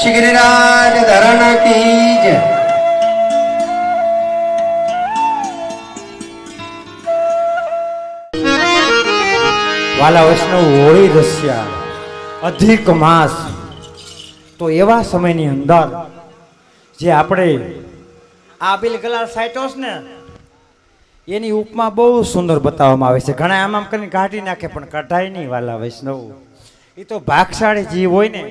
શ્રી गिरिराज धरण की जय। વાલા વૈષ્ણવ હોળી રસ્યા અધિક માસ તો એવા સમયની અંદર જે આપણે આ બિલ ગલાલ સાઇટોસ ને એની ઉપમા બહુ સુંદર બતાવવામાં આવે છે. ઘણા આમ કરીને કાઢી નાખે પણ કઢાય નહીં વાલા વૈષ્ણવ. એ તો ભાગશાળી જીવ હોય ને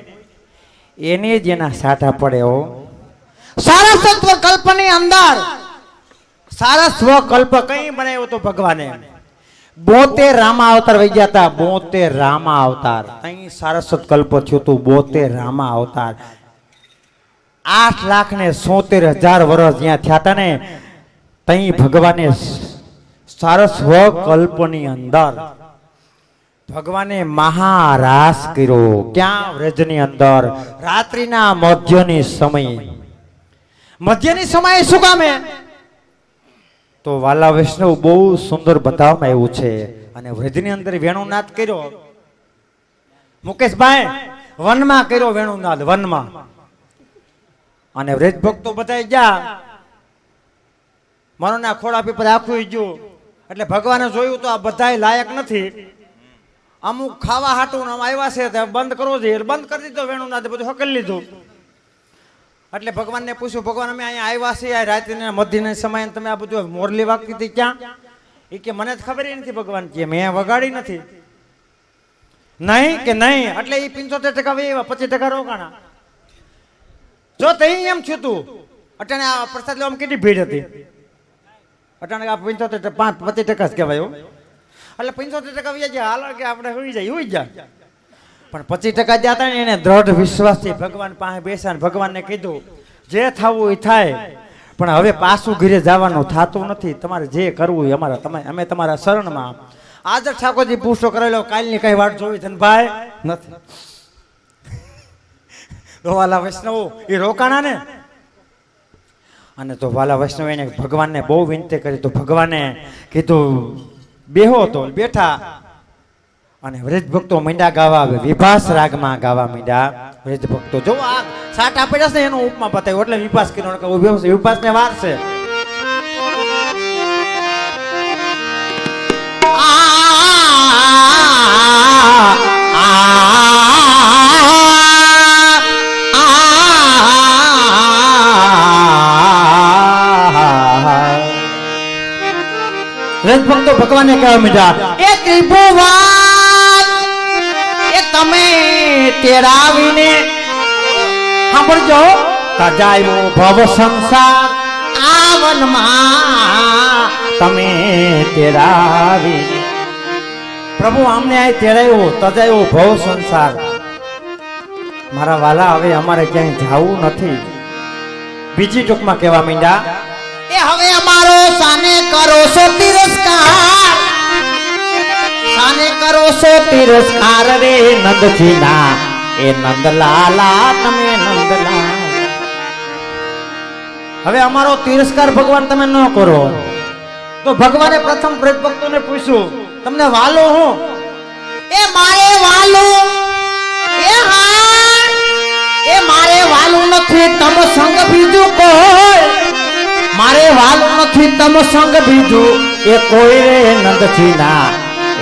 એને જ એના સાઠા પડે હો. સારા સત્વ કલ્પની અંદર સારા સ્વકલ્પ કઈ બનાવ્યો તો ભગવાને 72 રામા અવતાર વહી ગયા હતા. 72 રામા અવતાર અહીં સારસ્વત કલ્પ થયું હતું. 72 રામા અવતાર 8,77,000 વર્ષ જ્યાં થયા હતા ને તઈ ભગવાને સારસ્વ કલ્પની અંદર ભગવાને મહારાસ કર્યો. ક્યાં? વ્રજની અંદર રાત્રિના મધ્યની સમયે શું કામે તો વાલા વૈષ્ણવ બહુ સુંદર બતાવવામાં આવ્યું છે. અને વ્રજની અંદર વેણુનાદ કર્યો મુકેશભાઈ, વનમાં કર્યો વેણુનાદ, વનમાં. અને વ્રજ ભક્તો બધા ગયા મનોના ખોળા પીપર આખું ગયું. એટલે ભગવાને જોયું તો આ બધા લાયક નથી, અમુક ખાવા હાટું આવ્યા છે બંધ કરવો જોઈએ. બંધ કરી દીધો વેણુનાદ, બધું હકલી લીધું. એટલે ભગવાનને પૂછ્યું, ભગવાન અમે અહીંયા આવ્યા છીએ રાત્રિના મધ્યના સમયે તમે આ બધું મોરલી વાગતી હતી ક્યાં? એ કે મને જ ખબર નથી ભગવાન, કે મેં વગાડી નથી. નહીં કે નહીં. એટલે એ 75% એવા 25% રોકાણા. જો તઈ એમ થયું તું અટાણે આ પ્રસાદ લેવામાં કેટલી ભીડ હતી. અટાણે આ 25% જ કહેવાય. એટલે 75% વ્યાજ હાલ કે આપણે હોઈ જાય. પણ 25% જતા ને એને દ્રઢ વિશ્વાસથી ભગવાન પાસે બેસા ભગવાનને કીધું જે થવું એ થાય, પણ હવે પાછું ઘરે જવાનું થતું નથી. તમારે જે કરવું એ અમે તમારા શરણમાં. આજ ઠાકોરજી પૂછો કરેલો, કાલની કઈ વાટ જોઈ ધનભાઈ નથી. તો વાલા વૈષ્ણવ એ રોકાણા ને. અને તો વાલા વૈષ્ણવ એને ભગવાનને બહુ વિનંતી કરી. તો ભગવાને કીધું બેહો, તો બેઠા. અને વ્રજ ભક્તો મીંડા ગાવા આવે, વિભાસ રાગમાં ગાવા મીંડા વ્રજ ભક્તો. જો આ સાટ આપેલા છે એનો ઉપમા બતાવ્યો એટલે વિભાસ કર્યો. વિભાસ ને વાર છે. વ્રજ ભક્તો ભગવાનને કહેવા મીંડા, એ ત્રિભુવન એ તમે તેરાવીને સાંભળજો, તજાયો ભવ સંસાર આવનમાં તમે તેરાવીને. પ્રભુ અમને આ તેરાયો તજાયો ભવ સંસાર. મારા વાલા હવે અમારે ક્યાંય જવું નથી. બીજી ટૂંકમાં કહેવા માંડ્યા, એ હવે અમારો સાને કરો છો તિરસ્કાર, સાને કરો છો તિરસ્કાર રે નંદજીના. એ નંદલાલા તમે નંદલાલ, હવે અમારો તિરસ્કાર ભગવાન તમે ન કરો. તો ભગવાને પ્રથમ વ્રજ ભક્તોને પૂછ્યું, તમને વાલો હું? એ મારે વાલો એ મારે વાલું નથી તમ સંગ બીજું કોઈ. મારે વાલું નથી તમ સંગ બીજું એ કોઈ રે નંદજીના.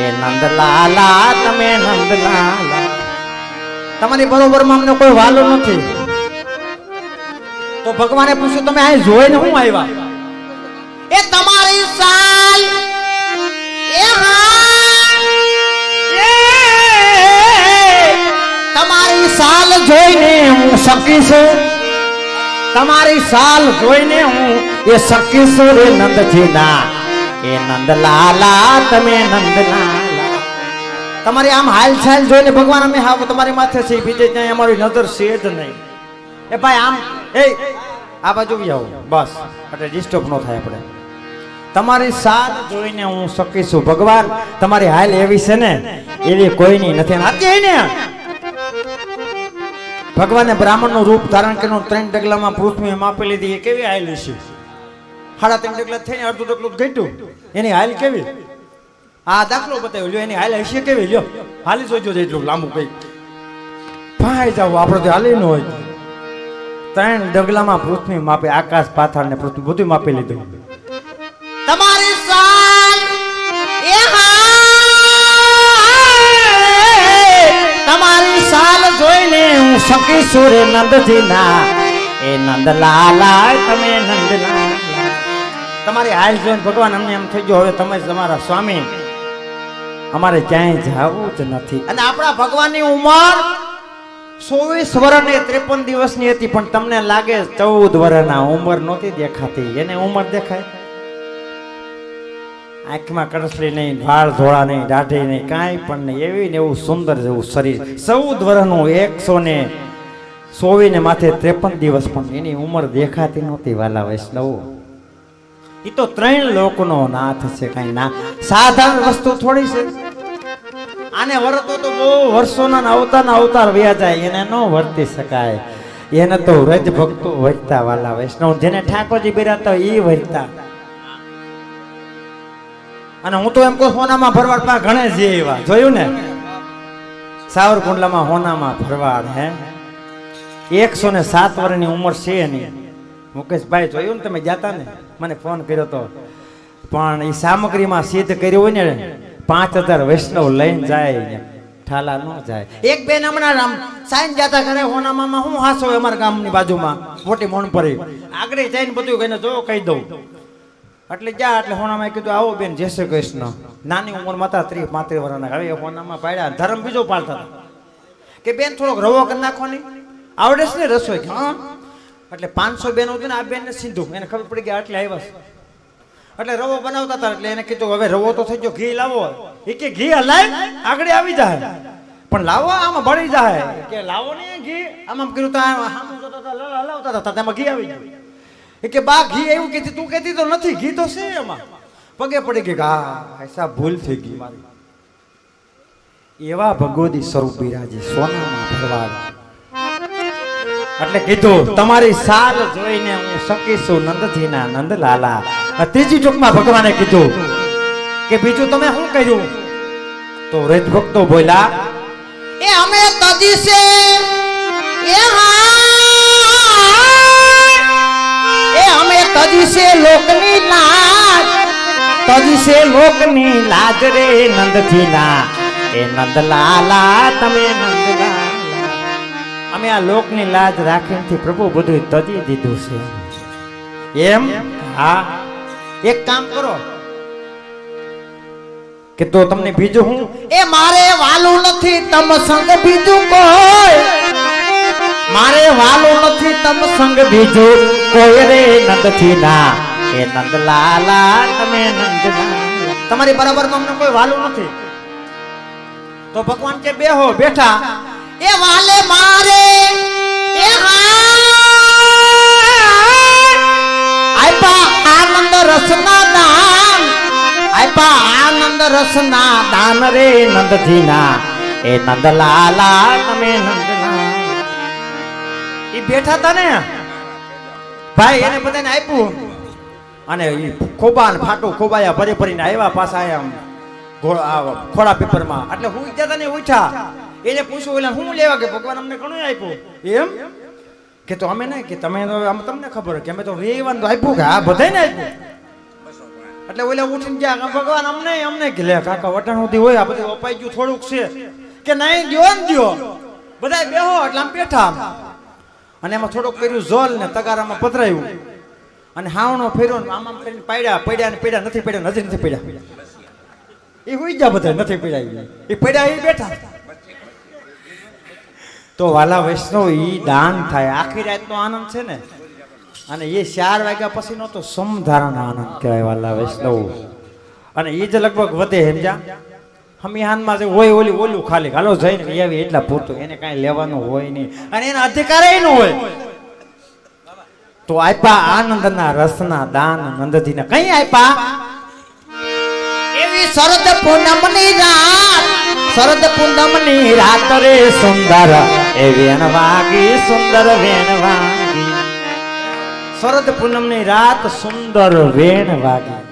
એ નંદલાલા તમે નંદલાલા, તમારી બરોબરમાં અમને કોઈ વાલો નથી. તો ભગવાને પૂછ્યું, તમે અહીં જોઈને હું આવ્યા? એ તમારી સાલ તમારી સાલ જોઈને હું શકીશ. તમારી સાલ જોઈને હું એ શકીશ રે નંદજીના. એ નંદલાલા તમે નંદલાલા. તમારી આમ હાલચાલ જોઈને ભગવાન અમે હા તમારી માથે છે, બીજે ક્યાંય અમારી નજર છે જ નહીં. એ ભાઈ આમ એ આ બાજુ આવો બસ, એટલે ડિસ્ટર્બ ન થાય આપણે. તમારી સાલ જોઈને હું શકીશું. ભગવાન તમારી હાલ એવી છે ને એવી કોઈની નથી. હતી ને ભગવાને બ્રાહ્મણનું રૂપ ધારણ કર્યું, 3 ડગલામાં પૃથ્વી માપી લીધી. એ કેવી હાલ છે? 3.5 ડગલા થઈને અડધું ડગલું ઘટ્યું. એની હાલ કેવી? આ દાખલો બતાવ્યો, લ્યો એની હાલ હશે કેવી? લ્યો હાલી જોઈજો એટલું લાંબુ કઈ ભાઈ જાવ આપણે તો હાલી ન હોય. ત્રણ ડગલામાં પૃથ્વી માપે, આકાશ પાતાળ ને પૃથ્વી બધું માપી લીધું. તમારી સાલ એ તમારી સાલ જોઈને હું સખી સુરે નંદજી ના એ નંદલાલા તમે નંદલાલા. તમારી હાલ જોઈને ભગવાન અમને એમ થઈ ગયો હવે તમે જ તમારા સ્વામી, અમારે ક્યાંય જવું જ નથી. અને આપણા ભગવાનની ઉંમર 24 વર્ષ ને 53 દિવસની હતી, પણ તમને લાગે 14 વર્ષના. ઉંમર નહોતી દેખાતી, એને ઉંમર દેખાય. આંખમાં કડસલી નહીં, વાળ ધોળા નહીં, દાઢી નહીં, કાંઈ પણ નહીં, એવી ને એવું સુંદર જેવું શરીર. 14 વર્ષનું 124 ને માથે 53 દિવસ, પણ એની ઉંમર દેખાતી નહોતી. વાલા વૈષ્ણવ, એ તો 3 લોકનો નાથ છે, કાંઈ ના સાધારણ વસ્તુ થોડી છે. આને વર્તો તો બહુ વર્ષોના અવતાર વ્યા જાય, એને ન વર્તી શકાય. એને તો વ્રજ ભક્તો વર્તા. વાલા વૈષ્ણવ, જેને ઠાકોરજી બિરાતા હોય એ વર્તા. અને હું તો એમ કહું, હોનામાં ભરવાડ માં ઘણે જે એવા જોયું ને, સાવરકુંડલામાં હોનામાં ભરવાડ હે 107 વર્ષની ઉંમર છે એની. મુકેશભાઈ જોયું ને, તમે જાતા ને, મને ફોન કર્યો તો, પણ એ સામગ્રીમાં સિદ્ધ કર્યું હોય ને 5000 વૈષ્ણવ લઈને જાય ને ઠાલા ન જાય. એક બેન હમણાં સાઈન જાતા ઘરે હોનામાં, હું હાસો અમારા ગામની બાજુમાં મોટી મોણ પડી આગળ જઈને બધું કહીને જો કહી દઉં એટલે જા. એટલે હોનામાં કીધું આવો બેન, જય શ્રી કૃષ્ણ. નાની ઉંમરમાં હતા 30-35 વર્ષના. હવે હોનામાં પાડ્યા, ધર્મ બીજો પાડતા હતા કે બેન થોડોક રવો કરી નાખો નહીં, આવડે છે ને રસોઈ? હા. એટલે 500 બેન હતી ને, આ બેન ને સીધું એને ખબર પડી કે આટલે આવ્યા છે. એટલે રવો બનાવતા હતા. એટલે એને કીધું હવે રવો તો થઈ ગયો, ઘી લાવો. એ કે ઘી હલાય આગળ આવી જાય, પણ લાવો આમાં ભળી જાય. કે લાવો ને ઘી આમાં કર્યું તો હલાવતા હતા, તેમાં ઘી આવી ગયું. એ કે બા ઘી એવું કીધું, તું કહેતી તો નથી, ઘી તો છે એમાં. પગે પડી ગઈ, હા સાહેબ ભૂલ થઈ ગઈ મારી. એવા ભગવતી સ્વરૂપ બિરાજે સોનામાં ભરવાડ. એટલે કીધું તમારી સાલ જોઈને હું શકીશું નંદજીના નંદલાલા. ત્રીજી ટૂંકમાં ભગવાને કીધું કે બીજું તમે શું કર્યું? તો વ્રજ ભક્તો બોલ્યા, એ અમે તજી છે એ અમે તજી છે લોકની લાજ, તજી છે લોકની લાજ રે નંદજીના એ નંદલાલા તમે નંદલાલા. અમે આ લોકની લાજ રાખીને પ્રભુ બધું તજી દીધું છે એમ. હા, એક કામ કરો કે તો તમને બીજું હું, એ મારે વાલું નથી તમ સંગ બીજું કોઈ, મારે વાલો નથી તમ સંગ બીજું કોઈ રે નંદજીના એ નંદલાલા તમે નંદલાલા. તમારી બરાબર અમને કોઈ વાલું નથી. તો ભગવાન કે બેહો, બેઠા. એ વાલે મારે એ આપ્યા આનંદ રસના દાન, આપ્યા આનંદ રસના દાન રે નંદજીના એ નંદલાલા તમે નંદલાલા. ઈ બેઠા હતા ને ભાઈ, એને બધાને આપ્યું. અને ઈ ખોબા ને ફાટું ખોબાયા ભરી ભરીને આવ્યા પાછા આયા ખોડા પેપરમાં. એટલે હું જતા ને ઉઠ્યા. એને પૂછ્યું એટલે હું લેવા કે ભગવાન અમને ઘણું આપ્યું એમ. કે તો અમે નહીં, કે તમે આમ તમને ખબર કે અમે તો રેવાનું આપ્યું કે આ બધાને આપ્યું. એટલે ઓલા ઉઠીને ગયા, ભગવાન અમને કે લે કાકા વટાણ સુધી હોય, આ બધું અપાઈ ગયું થોડુંક છે. કે નહીં દ્યો ને દ્યો, બધા બેહો. એટલે આમ બેઠા અને એમાં થોડુંક કર્યું જોલ ને તગારામાં પધરાયું અને હાવણો ફેર્યો ને આમ કરીને પડ્યા ને પડ્યા નથી પડ્યા, નજર નથી પડ્યા. એ હોઈ ગયા બધા, નથી પડ્યા. એ પડ્યા એ બેઠા. તો વાલા વૈષ્ણવ, ઈ દાન થાય. આખી રાતનો આનંદ છે ને, અને એ 4 વાગ્યા પછીનો તો સમધારાનો આનંદ કહેવાય વાલા વૈષ્ણવ. અને એ જ લગભગ વધે સમજા. હમીહાનમાં જે હોય ઓલું ખાલી હાલો જઈને આવી એટલા પૂરતું, એને કાંઈ લેવાનું હોય નહીં અને એના અધિકાર ન હોય. તો આપ્યા આનંદના રસના દાન નંદજીને. કઈ આપ્યા? એવી શરદ પૂનમની રાત, શરદ પૂનમની રાત રે સુંદર એ વેણ વાગી, સુંદર વેણ વાગી. શરદ પૂનમની રાત સુંદર વેણ વાગી.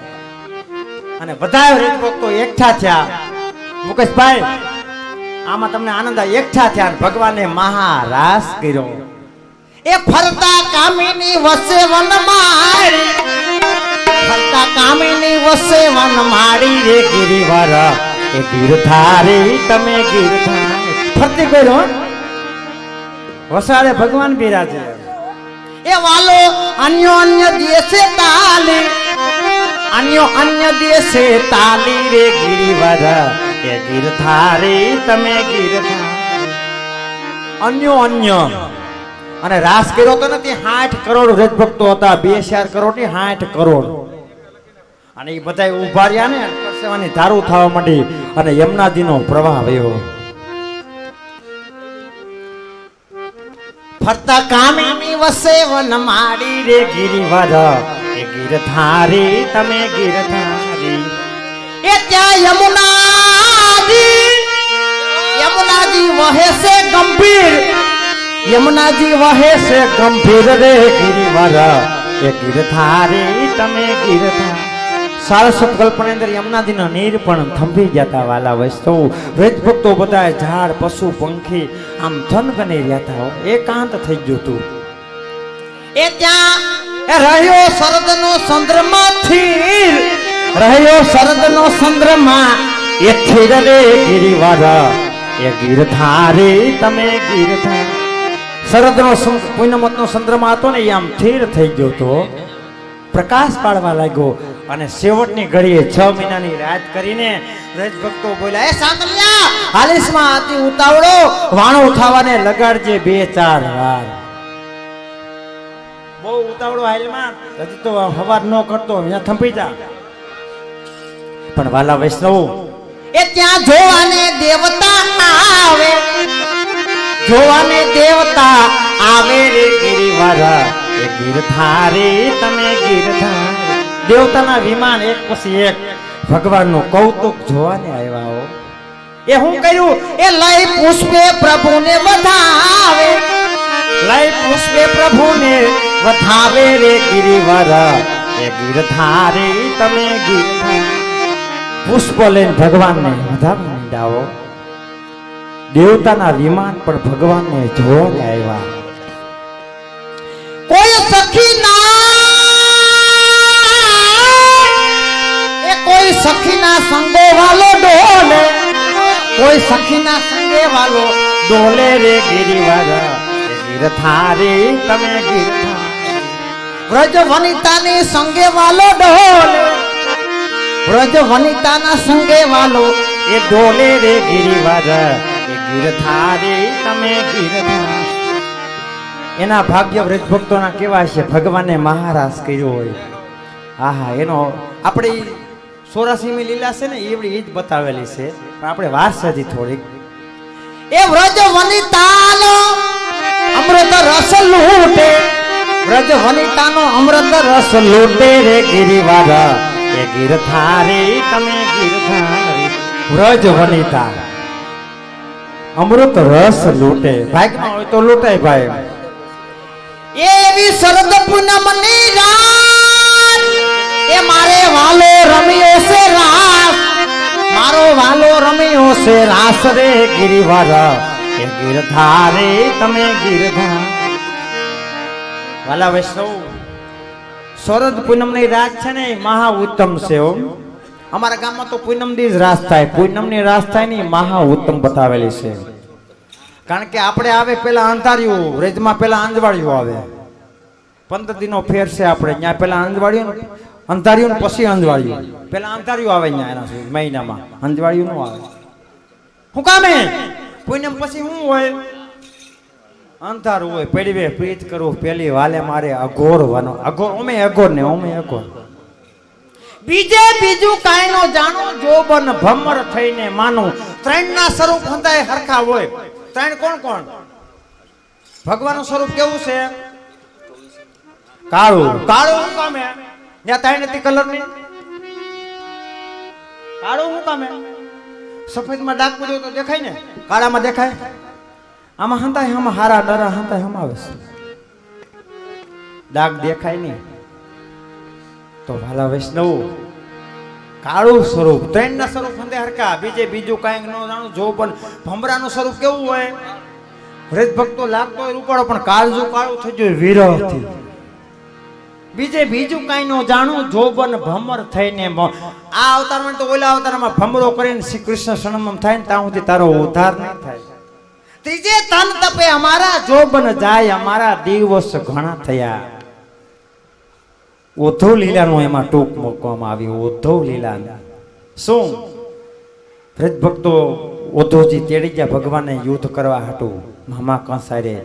અને બધા રીતભક્તો એકઠા થયા. મુકેશભાઈ, આમાં તમને આનંદ એકઠા થયા. ભગવાને મહારાસ કર્યો. એ ફરતા કામિની વસે વન મારી, ફરતા કામિની વસે વન મારી રે ગિરિવર એ ગિરધારી તમે ગિરધારી. ફરતી કર્યો વસાડે ભગવાન બિરાજે. એ વાલો અન્યો અન્ય દેશે તાલી, અન્યો અન્ય દેશે તાલી રે ગિરિવર એ ગિરધારી તમે ગિરધારી. અન્યો અન્ય અને રાસ કર્યો તો નથી. 60 કરોડ રજભક્તો હતા. 2 કરોડ ની 60 કરોડ. અને એ બધા ઉભા રહ્યા ને પરસેવાની ધારું થવા માંડી અને યમુનાજીનો પ્રવાહ વહ્યો. ફરતા કામિની વસે વન મારી રે ગિરિવર એ ગિરધારી તમે ગિરધારી. એ ત્યાં યમુનાજી, યમુનાજી વહે છે ગંભીર, યમુનાજી વહે છે ગંભીર રે ગિરિવર એ ગિરધારી તમે ગિરધારી. સારસ્વત કલ્પની અંદર યમુનાજીના નીર પણ થંભી જતા વાલા વૈષ્ણવ. વેદ ભક્તો બધા ઝાડ પશુ પંખી આમ ધન બની રહ્યા હતા. એકાંત થઈ ગયું હતું. એ ત્યાં એ રહ્યો શરદનો ચંદ્રમા થીર, રહ્યો શરદનો ચંદ્રમા એ થીર રે ગિરિવર એ ગિરધારી તમે ગિરધારી. શરદનો પૂનમનો ચંદ્રમા હતો ને એ આમ થીર થઈ ગયો તો પ્રકાશ પાડવા લાગ્યો. અને છેવટની ઘડીએ 6 મહિનાની રાત કરીને રજભક્તો બોલ્યા, એ સાંગલિયા હાલીસમાં અતિ ઉતાવળો વાણો થવાને લગાડજે 2-4 વાર. બહુ ઉતાવળો હાલમાં હજી તો હવાર ન કરતો અહીંયા થંભી જા. પણ વાલા વૈષ્ણવ એ ત્યાં જોવાને દેવતા આવે, જોવાને દેવતા આવે રે ગિરિવર એ ગિરધારી તમે ગિરધારી. દેવતાના વિમાન એક પછી એક ભગવાનનું કૌતુક જોવાને આવ્યા હો. એ હું કર્યું? એ લઈ પુષ્પે પ્રભુને વધાવે, લઈ પુષ્પે પ્રભુને વધાવે રે ગિરિવર એ ગિરધારી તમે ગિરધારી. પુષ્પ લઈને ભગવાનને વધાવવા માંડ્યા. દેવતાના વિમાન પણ ભગવાનને જોવાને આવ્યા. કોઈ સખી ના, એ કોઈ સખીના સંગે વાલો ડોલે, કોઈ સખીના સંગે વાલો ડોલે રે ગિરિવર એ ગિરધારી તમે ગિરધારી. વ્રજ વનિતાની સંગે વાલો ડોલે, વ્રજ વનિતાના સંગે વાલો એ ડોલે રે ગિરિવર એ ગિરધારી તમે ગિરધારી. એના ભાગ્ય વ્રજ ભક્તોના કેવા છે. ભગવાને મહારાસ કર્યો હોય. આહા એનો આપણે 84મી લીલા છે ને એવડી એ જ બતાવેલી છે. પણ આપણે વાર છે હજી થોડીક. એ વ્રજ વનિતાનો અમૃત રસ લૂટે, વ્રજ વનિતાનો અમૃત રસ લૂટે રે ગિરિવર એ ગિરધારી તમે ગિરધારી. વ્રજ વનિતા અમૃત રસ લૂટે. ભાગમાં હોય તો લૂંટાય ભાઈ. એવી શરદ પૂનમની રાત એ મારે વાલો રમ્યો છે રાસ, મારો વાલો રમ્યો છે રાસ રે ગિરિવર એ ગિરધારી તમે ગિરધારી. વાલા વૈષ્ણવ શરદ પૂનમની રાત છે ને એ મહા ઉત્તમ છે. અમારા ગામમાં તો પૂનમની જ રાસ થાય. પૂનમની રાસ થાય ને મહા ઉત્તમ બતાવેલી છે. કારણ કે આપણે આવે પેલા અંધાર્યું, રેજમાં પેલા અંજવાળિયું આવે. 15 દિનો ફેર છે. આપણે ત્યાં પેલા અંજવાળિયું અંધાર્યું ને પછી અંજવાળિયું. પેલા અંધાર્યું આવે ત્યાં એના સુધી મહિનામાં, અંજવાળિયું નું આવે. શું કામે? પૂનમ પછી શું હોય? અંધારું હોય. પડવે પ્રીત કરું પેલી વાલે મારે અઘોર વાનો. અઘોર ઓમે અઘોર ને ઓમે અઘોર. બીજે બીજું કાંઈ નો જાણો, જોબન ભમર થઈને માનું. 3 ના સ્વરૂપ હંધાય હરખા હોય. 3 કોણ કોણ? ભગવાનનું સ્વરૂપ કેવું છે? કાળું. કાળું શું કામે? ત્યાં 3 નથી કલર ની. કાળું શું કામે? સફેદ માં ડાક પડ્યો તો દેખાય ને, કાળામાં દેખાય. આમાં હંધાય આમાં હારા ડરા હંધાય હમાવે છે. ડાક દેખાય નહીં. તો ભાલા વૈષ્ણવ કાળું સ્વરૂપ, 3 ના સ્વરૂપ હંધે હરકા. બીજે બીજું કાંઈક ન જાણું. જો પણ ભમરાનું સ્વરૂપ કેવું હોય? વ્રજ ભક્તો લાગતો હોય રૂપાળો પણ કાળજું કાળું થઈ ગયું વિરહથી. બીજું કાંઈ નો જાણું જોબન ભમર થઈને આ અવતારમાં તો ઓલા અવતારમાં ભમરો કરીને શ્રી કૃષ્ણ સનમ થાય ને ત્યાં સુધી તારો ઉદ્ધાર નહીં થાય. ત્રીજે તન તપે અમારા જોબન જાય અમારા દિવસ ઘણા થયા. ઉદ્ધવ લીલાનું એમાં ટૂંક મૂકવામાં આવ્યું. ઉદ્ધવ લીલા શું વ્રજ ભક્તો ઉદ્ધવજી તેડી ગયા ભગવાનને યુદ્ધ કરવા હાટું મામા કંસારે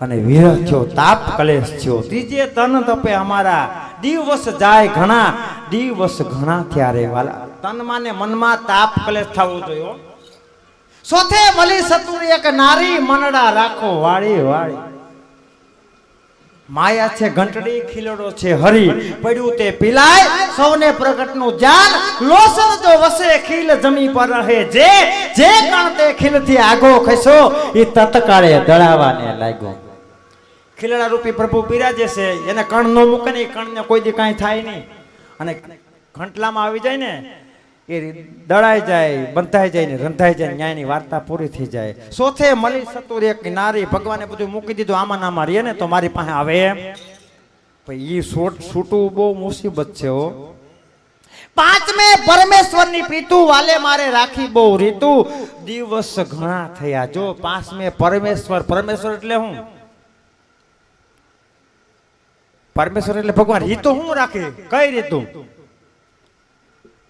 અને વિરહ થયો, તાપ કલેશ થયો. ત્રીજે તન તપે અમારા દિવસ જાય ઘણા, દિવસ ઘણા થયા રે વાલા. તનમાં ને મનમાં તાપ કલેશ થવો જોઈએ. સોથે મળી સતુરી એક નારી મનડા રાખો વાળી વાળી. માયા છે ઘંટડી ખીલડો છે હરી, પડ્યું તે પીલાય સૌને પ્રગટનું જ્ઞાન. લોસન જો વસે ખીલ જમી પર રહે જે, જે કણ તે ખીલથી આગો ખસો એ તત્કાળે દળાવાને લાગ્યો. ખીલડા રૂપી પ્રભુ બિરાજે છે, એને કણ નો મૂકે ને કણને કોઈ દી કાંઈ થાય નહીં. અને ઘંટલામાં આવી જાય ને એ દળાઈ જાય, બંધાઈ જાય ને રંધાઈ જાય, ન્યાયની વાર્તા પૂરી થઈ જાય. સોથે મળી સતુર એક નારી, ભગવાને બધું મૂકી દીધું આમાં નામાં રહીએ ને તો મારી પાસે આવે એ છૂટવું બહુ મુસીબત છે. પાંચમે પરમેશ્વરની પીતું વાલે મારે રાખી બહુ રીતું, દિવસ ઘણા થયા. જો પાંચમે પરમેશ્વર, પરમેશ્વર એટલે હું? પરમેશ્વર એટલે ભગવાન. રીતો હું રાખે? કઈ રીતું?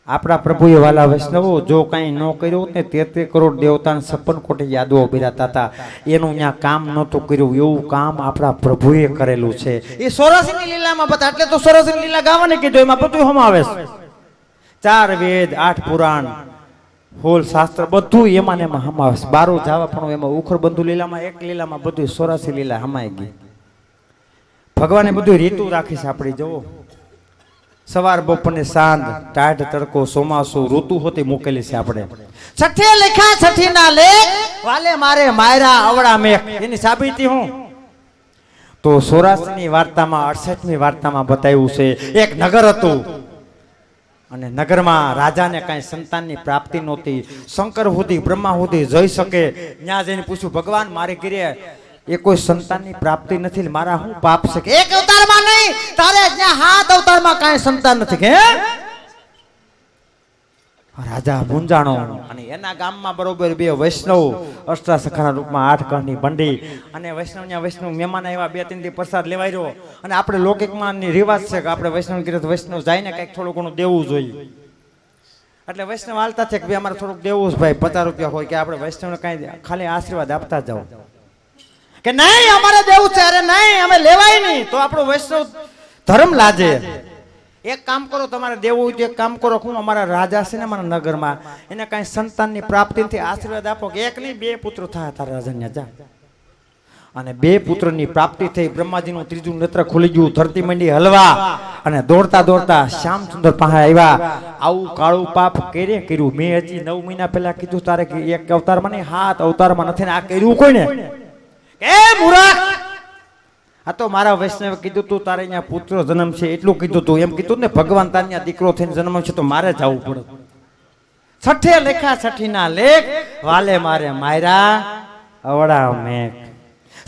આપણા પ્રભુએ વાલા વૈષ્ણવો જો કઈ ન કર્યું ને 33 કરોડ દેવતાને 56 કોટી યાદવો બિરાતા હતા, એનું ત્યાં કામ નહોતું કર્યું, એવું કામ આપણા પ્રભુએ કરેલું છે. એ 84ની લીલામાં બતા, એટલે તો 84ની લીલા ગાવાની કીધું. એમાં બધું સમાવેશ, 4 વેદ 8 પુરાણ 16 શાસ્ત્ર બધું એમાં ને એમાં સમાવેશ. 12 જાવા પણ એમાં ઉખર બંધુ લીલામાં એક લીલામાં બધું 84 લીલા હમાઈ ગઈ. ભગવાને બધું રીતુ રાખી છે આપણી. જુઓ, સવાર બપોરને સાંજ, ટાઢ તડકો, ચોમાસું, ઋતુ હોતી મૂકેલી છે આપણે. છઠ્ઠે લખ્યા છઠ્ઠીના લેખ વાલે મારે માયરા અવળા મેઘ. એની સાબિતી હું તો 84ની વાર્તામાં 68મી વાર્તામાં બતાવ્યું છે. એક નગર હતું અને નગરમાં રાજાને કાંઈ સંતાનની પ્રાપ્તિ નહોતી. શંકર સુધી બ્રહ્મા સુધી જઈ શકે. ત્યાં જઈને પૂછ્યું, ભગવાન મારે ઘરે એ કોઈ સંતાનની પ્રાપ્તિ નથી, મારા શું પાપ છે? કે એક અવતારમાં નહીં, તારે જ્યાં 7 અવતારમાં કાંઈ સંતાન નથી. કે રાજા મૂંઝાણો. અને એના ગામમાં બરોબર 2 વૈષ્ણવ અષ્ટાસખાના રૂપમાં 8 કણની બંડી અને વૈષ્ણવ મહેમાન આવ્યા. 2-3 દી પ્રસાદ લેવાયો. અને આપણે લૌકિકમાં રિવાજ છે કે આપણે વૈષ્ણવ કીધું વૈષ્ણવ જાય ને કંઈક થોડું ઘણું દેવું જોઈએ. એટલે વૈષ્ણવ હાલતા છે કે ભાઈ અમારે થોડુંક દેવું જ ભાઈ, 50 રૂપિયા હોય કે આપણે વૈષ્ણવને કાંઈ ખાલી આશીર્વાદ આપતા જાઓ. કે નહીં અમારે દેવું છે. અરે નહીં, અમે લેવાય નહીં તો આપણો વૈષ્ણવ ધર્મ લાજે. એક કામ કરો, તમારે દેવું હોય તો એક કામ કરો, હું અમારા રાજા છે ને અમારા નગરમાં, એને કાંઈ સંતાનની પ્રાપ્તિથી આશીર્વાદ આપો. કે એક નહીં 2 પુત્ર થયા તારા રાજાને જા. અને 2 પુત્રની પ્રાપ્તિ થઈ. બ્રહ્માજીનું 3જું નેત્ર ખુલી ગયું, ધરતી મંડી હલવા અને દોડતા દોડતા શ્યામસુંદર પાસે આવ્યા. આવું કાળું પાપ કર્યું મેં હજી 9 મહિના પહેલા કીધું તારે કે એક અવતારમાં નહીં 7 અવતારમાં નથી ને આ કર્યું કોઈને? એ મૂર્ખ, આ તો મારા વૈષ્ણવે કીધું તું તારે અહીંયા પુત્ર જન્મ છે એટલું કીધું તું. એમ કીધું ને ભગવાન તારે અહીંયા દીકરો થઈને જન્મ છે તો મારે જવું પડે. છઠ્ઠે લેખા છઠ્ઠીના લેખ વાલે મારે માયરા અવળા મેઘ.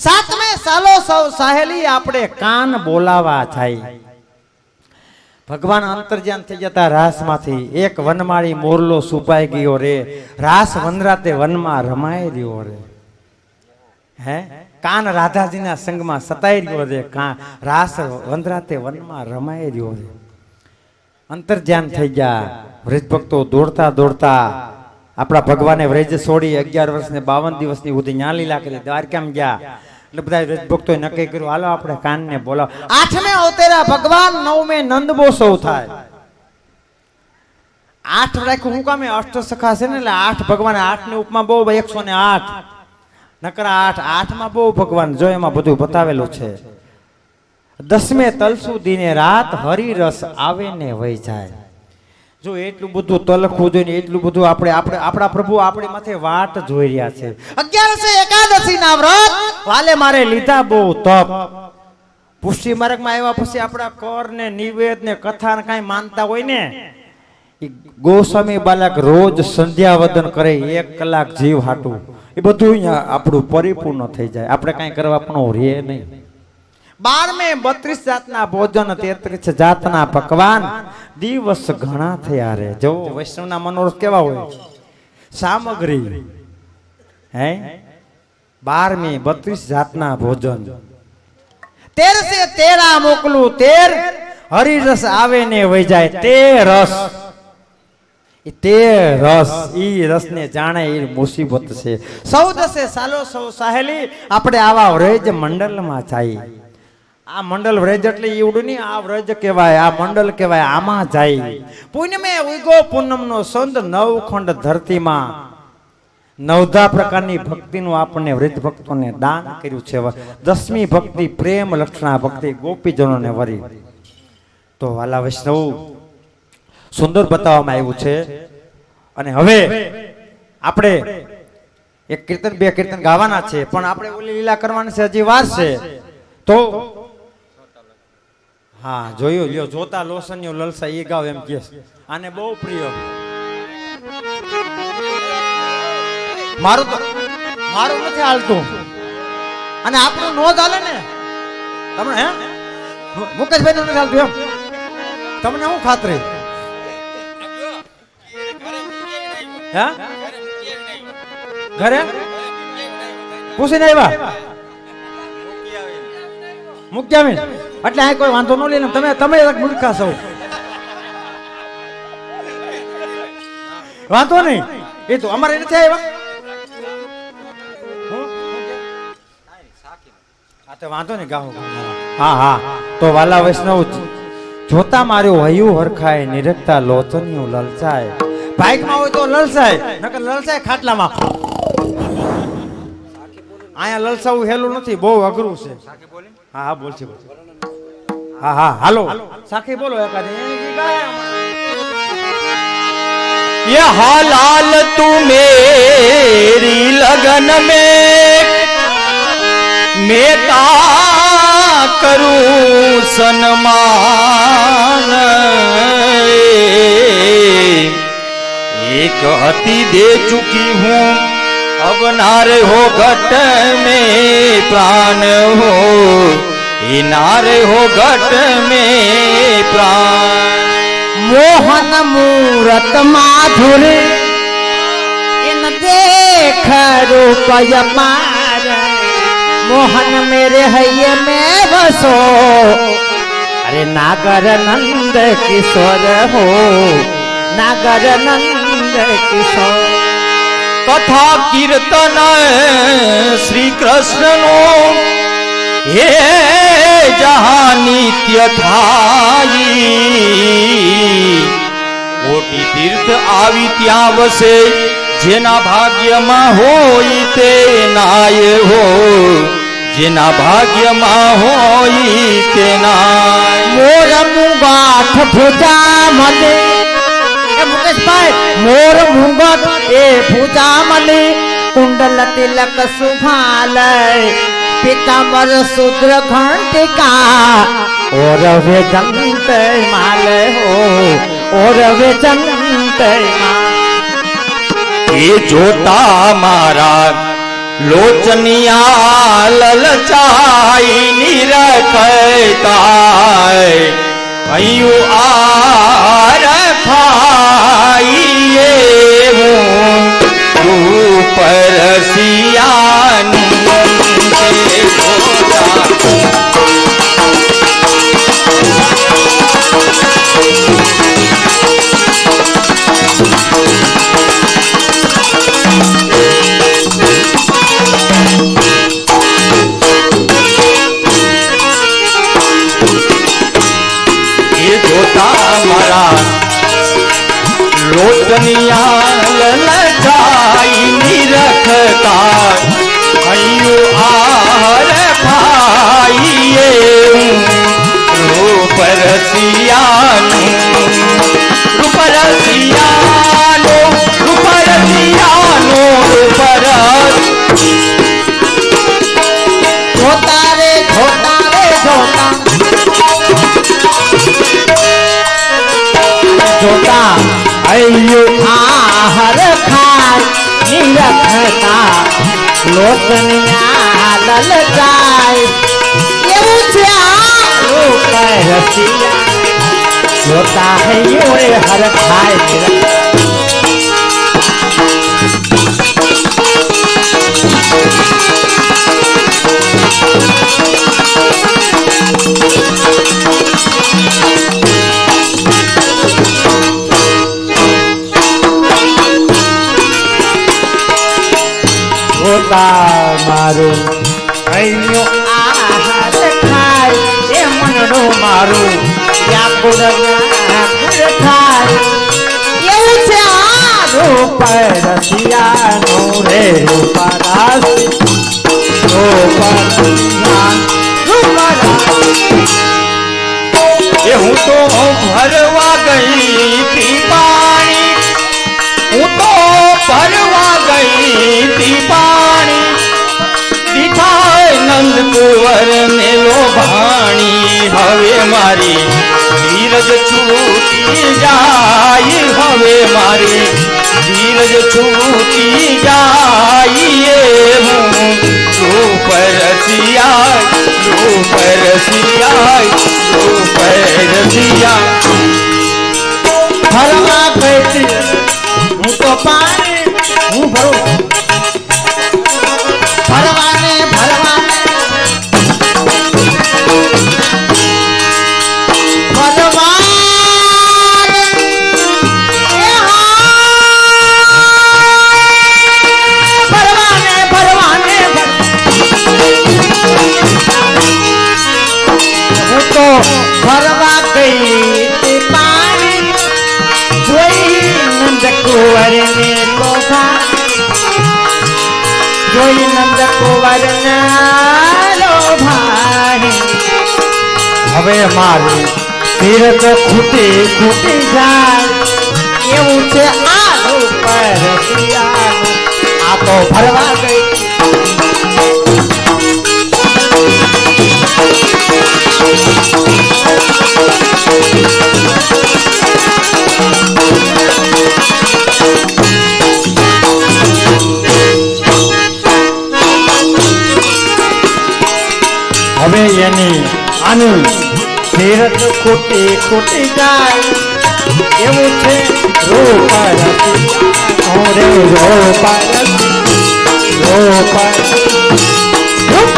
7મે સાલો સૌ સાહેલી આપણે કાન બોલાવા થાય. ભગવાન અંતર્જ્ઞાન થઈ જતા રાસમાંથી. એક વનમાળી મોરલો સુપાઈ ગયો રે, રાસ વનરાતે વનમાં રમાઈ રહ્યો રે. હે કાન રાધાજીના સંગમાં સતાઈ રહ્યો છે. રાસ વંદરાતે વનમાં રમાઈ રહ્યો છે. અંતર્જ્ઞાન થઈ ગયા. વ્રજ ભક્તો દોડતા દોડતા આપણા ભગવાને વ્રજ છોડી 11 વર્ષ ને 52 દિવસની સુધી ન્યા લીલા કરી દ્વારકામાં ગયા. એટલે બધા વ્રજ ભક્તોએ નક્કી કર્યું હાલો આપણે કાનને બોલાવ. 8મે અવતારા ભગવાન, 9મે નંદબોસવ થાય. 8 રાખ્યું હું કામે? અષ્ટસખા છે ને એટલે 8 ભગવાન. 8 ની ઉપમા બહુ 108 નકરા 8માં બહુ ભગવાન જો એમાં બધું બતાવેલું છે. 10મે તલસુ દિને રાત હરિરસ આવે ને વહી જાય. જો એટલું બધું તલખવું જોઈએ, એટલું બધું આપણા પ્રભુ આપણી માથે વાટ જોઈ રહ્યા છે. 11સે એકાદશી ના વ્રત વાલે મારે લીધા બહુ તપ. પુષ્ટિ માર્ગમાં આવ્યા પછી આપણા કર ને નિવેદ ને કથા ને કાંઈ માનતા હોય ને, ગોસ્વામી બાલક રોજ સંધ્યા વદન કરે 1 કલાક જીવ હાટું. એ બધું અહીંયા આપણું પરિપૂર્ણ થઈ જાય, આપણે કાંઈ કરવા પણ રહીએ નહીં. 12મે 32 જાતના ભોજન, 33 જાતના પકવાન, દિવસ ઘણા થયા રે. જો વૈષ્ણવના મનોરથ કેવા હોય, સામગ્રી હે 12મે 32 જાતના ભોજન. 13 તેરા મોકલું, 13 હરિરસ આવે ને વહી જાય. તે રસ ઈ રસને જાણે એ મુસીબત છે. 14 સાલો સૌ સાહેલી, આપણે આવા વ્રજ મંડળમાં જાય. આ મંડળ વ્રજ એટલે એવડું નહીં, આ વ્રજ કહેવાય, આ મંડળ કહેવાય, આમાં જાય. પુણ્યમે ઉગો પૂનમનો સંત, 9 ખંડ ધરતીમાં 9 પ્રકારની ભક્તિનું આપણને વૃદ્ધ ભક્તોને દાન કર્યું છે. 10મી ભક્તિ પ્રેમ લક્ષણા ભક્તિ, ગોપીજનોને વરી. તો વાલા વૈષ્ણવ, સુંદર બતાવવામાં આવ્યું છે. અને હવે આપણે એક કીર્તન 2 કીર્તન ગાવાના છે, પણ આપણે ઓલી લીલા કરવાની છે, હજી વાર છે. તો હા જોયું લ્યો, જોતા લોસન્યો લલસા એ ગાવ એમ કે આને બહુ પ્રિય. મારું નથી હાલતું, અને આપણું નો ચાલે ને. તમને હે મુકેશભાઈ નું નથી હાલતું એમ, તમને શું ખાતરી? હે ઘરે પૂછીને આવ્યા મૂકી આવીને, એટલે આ કોઈ વાંધો ન લે. તમે મૂર્ખા છો, વાંધો નહીં. એ તો અમારે નથી આવ્યા, વાંધો નહીં ગાઓ. હા તો વાલા વૈષ્ણવ, જોતા માર્યું હયું હરખાય, નિરખતા લોચનિયું લલચાય. બાઇકમાં હોય તો લલચાય, નકર લલચાય ખાટલામાં. અહીંયા લલચાવું હેલું નથી, બહુ અઘરું છે. હા બોલશે. હા હાલો સાખી બોલો એકાદી. ये हालाल तू मेरी लगन में, मैं का करूं सन्मान. एक हती दे चुकी हूँ, अब नारे हो घट में प्राण हो, ये नारे हो घट में प्राण. मोहन मूरत माधुर, इन देख रूपय मार. मोहन मेरे हैये में बसो, अरे नागर नंद किशोर हो, नागर नंद किशोर. कथा कीर्तन श्री कृष्ण नो, हे जहाँ नित्य थाई. कोटि तीर्थ आवी त्या वसे, जेना भाग्य में होई ते नाय हो, जेना भाग्य में होई ते नाय. मोर मुंगाठ भुजा मले, मुकेश भाई मोर मुंगट ए भुजा मले. कुंडल तिलक सुभाल, पीतांबर शूद्र घंटिका, और वे जंत माल हो, और वे जंत माल. ये जोता मारा लोचनिया ललचाई निरखता, कयू आर खाइए ऊपर सियान से जोता. लोचनिया ललचाई निरखता, कयू आर खाइए रूपरसियानो, रूपरसियानो, रूपरसियानो, रूपरस. जोता रे जोता रे जोता, जोता अय्यो आहार લોચનિયા લલચાય એવું છે આ રૂપ રસિયા જોતા હૈયો રે હર ખાય મારું હૈયો આહાર ખાય એ મનડું મારું વ્યાકુળ વ્યાકુળ થાય એવું છે આ રૂપ રસિયાનું રે રૂપરાસી એ હું તો ભરવા ગઈ તી પાણી હું તો ભરવા ગઈ તી પાણી દીઠાય નંદ કુંવર ને લોભાણી હવે મારી ધીરજ છૂટી જાય હવે મારી ધીરજ છૂટી જાય હું રૂપ રસિયા રૂપ રસિયા રૂપ રસિયા ફરવા ગઈ હું તો પાણી હું ભરું ભરવાને ભરવાને ફરવા ગઈ તે પાણી જોઈ નંદ કુંવર ને લોભા જોઈ નંદ કુંવર ના લોભાણી હવે મારી તીરથ ખૂટી ખૂટી જાય એવું છે આ રૂપ રસિયાનું આ તો ફરવા ગઈ હવે એની આનું તીરથ ખૂટી ખૂટી જાય એવું છે રૂપ રસિયા રે રૂપ રૂપ રૂપ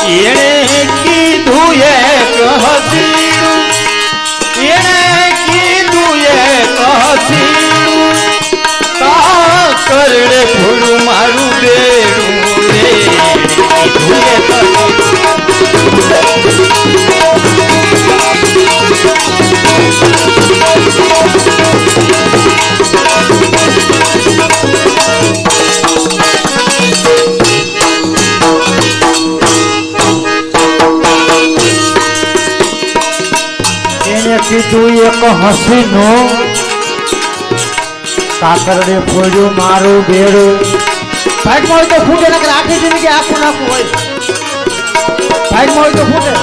એણે કીધું એક હસીનું એણે કીધું એક હસીનું કા કરડે ફૂડું મારું બેડું રે કીધું એક કીધું એક હસીનો કાકરડે ફોડ્યું મારું બેડું ભાઈ હોય તો ફૂટે ને આખી જિંદગી આખું નાખું હોય ભાઈ હોય તો ફૂટે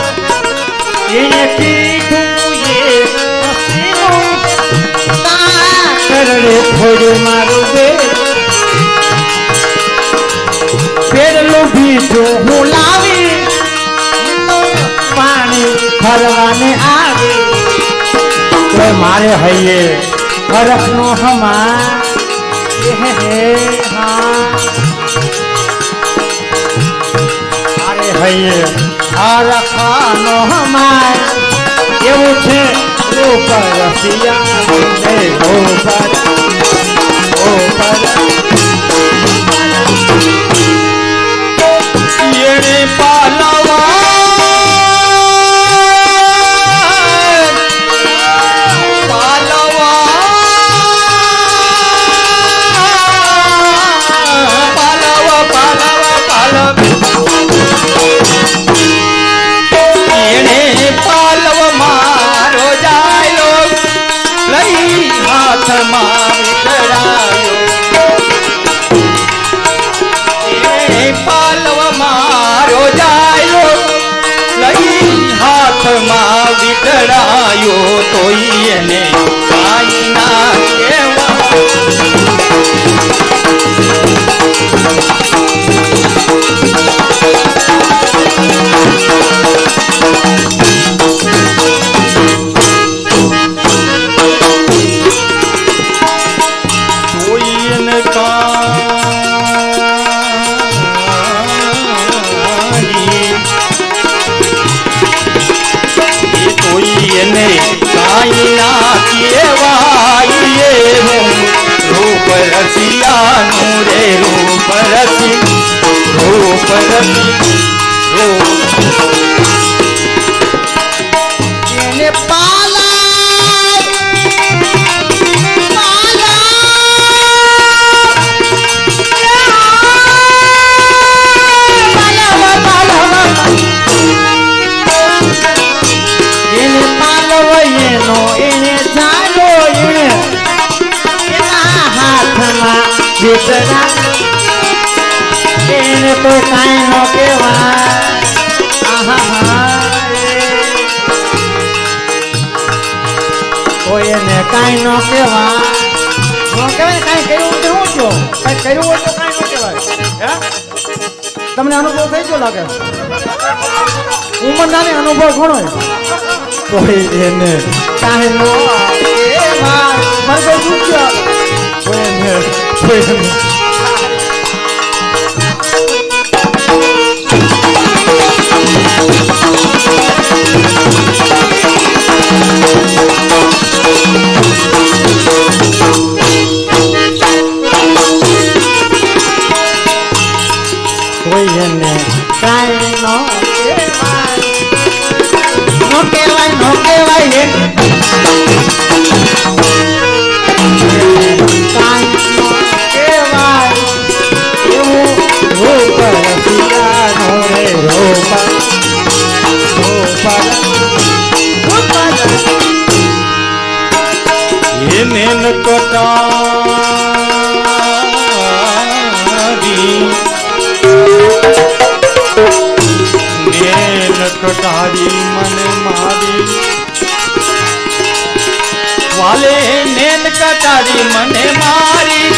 એને કીધું એક હસીનો કાકરડે ફોડ્યું મારું બેડું પેડલું બીજું હું લાવી પાણી ફરવાને આવી તો મારે હૈયે હરખ નો હમા મારે હૈયે હરખ નો હમાય એવું છે રૂપ રસિયા રૂપ એણે પાલવા હાથમાં વિકળાયો તો એને કાઈ ના કહેવાય રસી રૂપ રસી રૂપ એને પાલા એને પાલવ એનો એને ચાલો એને એના હાથમાં વિતરા એને તો કાંઈ ન કહેવાય કોઈ એને કાંઈ ન કહેવાય કાંઈ કર્યું તો શું કયો કાંઈ કર્યું હોય તો કાંઈ ન કહેવાય હે તમને અનુભવ થઈ ગયો લાગે ઉંમરનાને અનુભવ ઘણો કોઈ એને કાંઈ ન કહેવાય મારે કોઈ પૂછ્યો કોઈ એને કોઈને કાંઈ ન કહેવાય કાંઈ ન કહેવાય એવું રૂપ રસિયાનો રે રૂપ એને કટારી નેન કટારી મને મારી વાલે નેન કટારી મને મારી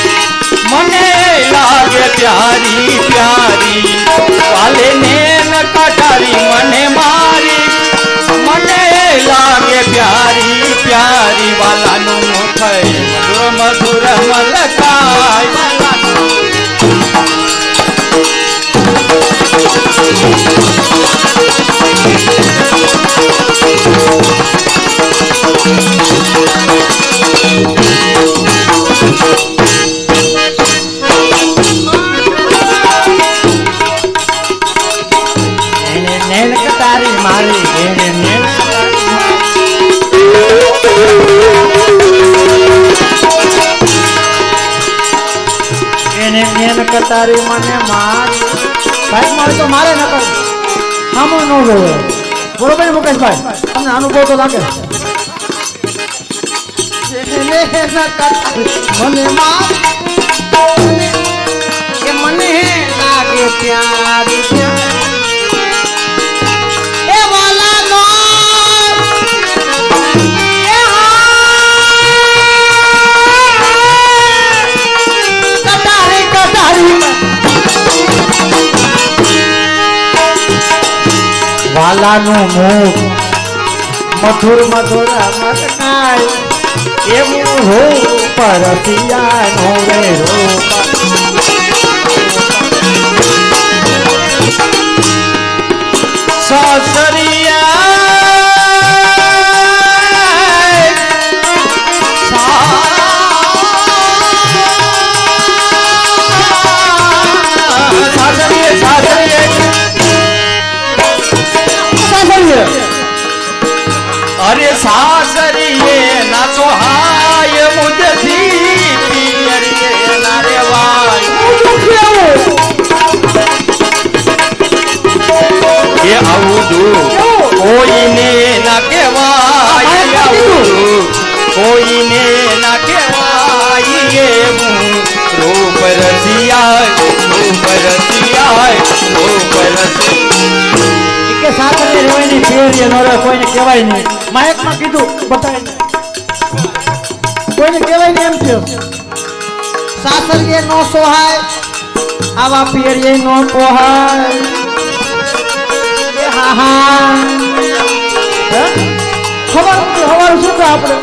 મને લાગે પ્યારી પ્યારી વાલે નેન કટારી મને મારી મને લાગે પ્યારી પ્યારી વાલાનું થઈ મધુર મલકાય એને નેન કટારી મારી એને નેન એને નેન કટારી મને મારી ભાઈ મારે તો મારે ન કર સામો ન જોયો બરોબર ને મુકેશભાઈ તમને અનુભવ તો લાગે એને નેન કટારી મને મારી કે મને લાગે પ્યારી એ વાલા નો કટારી કટારી વાલાનું મુખ મધુર મધુર મતકાય એવું રૂપ રસિયાનો રે રૂપ અરે સાસરીએ નાચો હાય મુજથી પિયરીએ ના રેવાય એ આવું કોઈને ના કહેવાય આવું કોઈને ના કહેવાય એવું રૂપ રસિયા રૂપ કે સાથે રહેવાની ફેર ન રહે કોઈને કહેવાય નહીં માયકમાં કીધું બતાય કોઈને કહેવાય નહીં એમ થયો સાસરીએ નો સોહાય આવા પિયરીએ નો પોહાય હા હા ખબર શું કે આપણે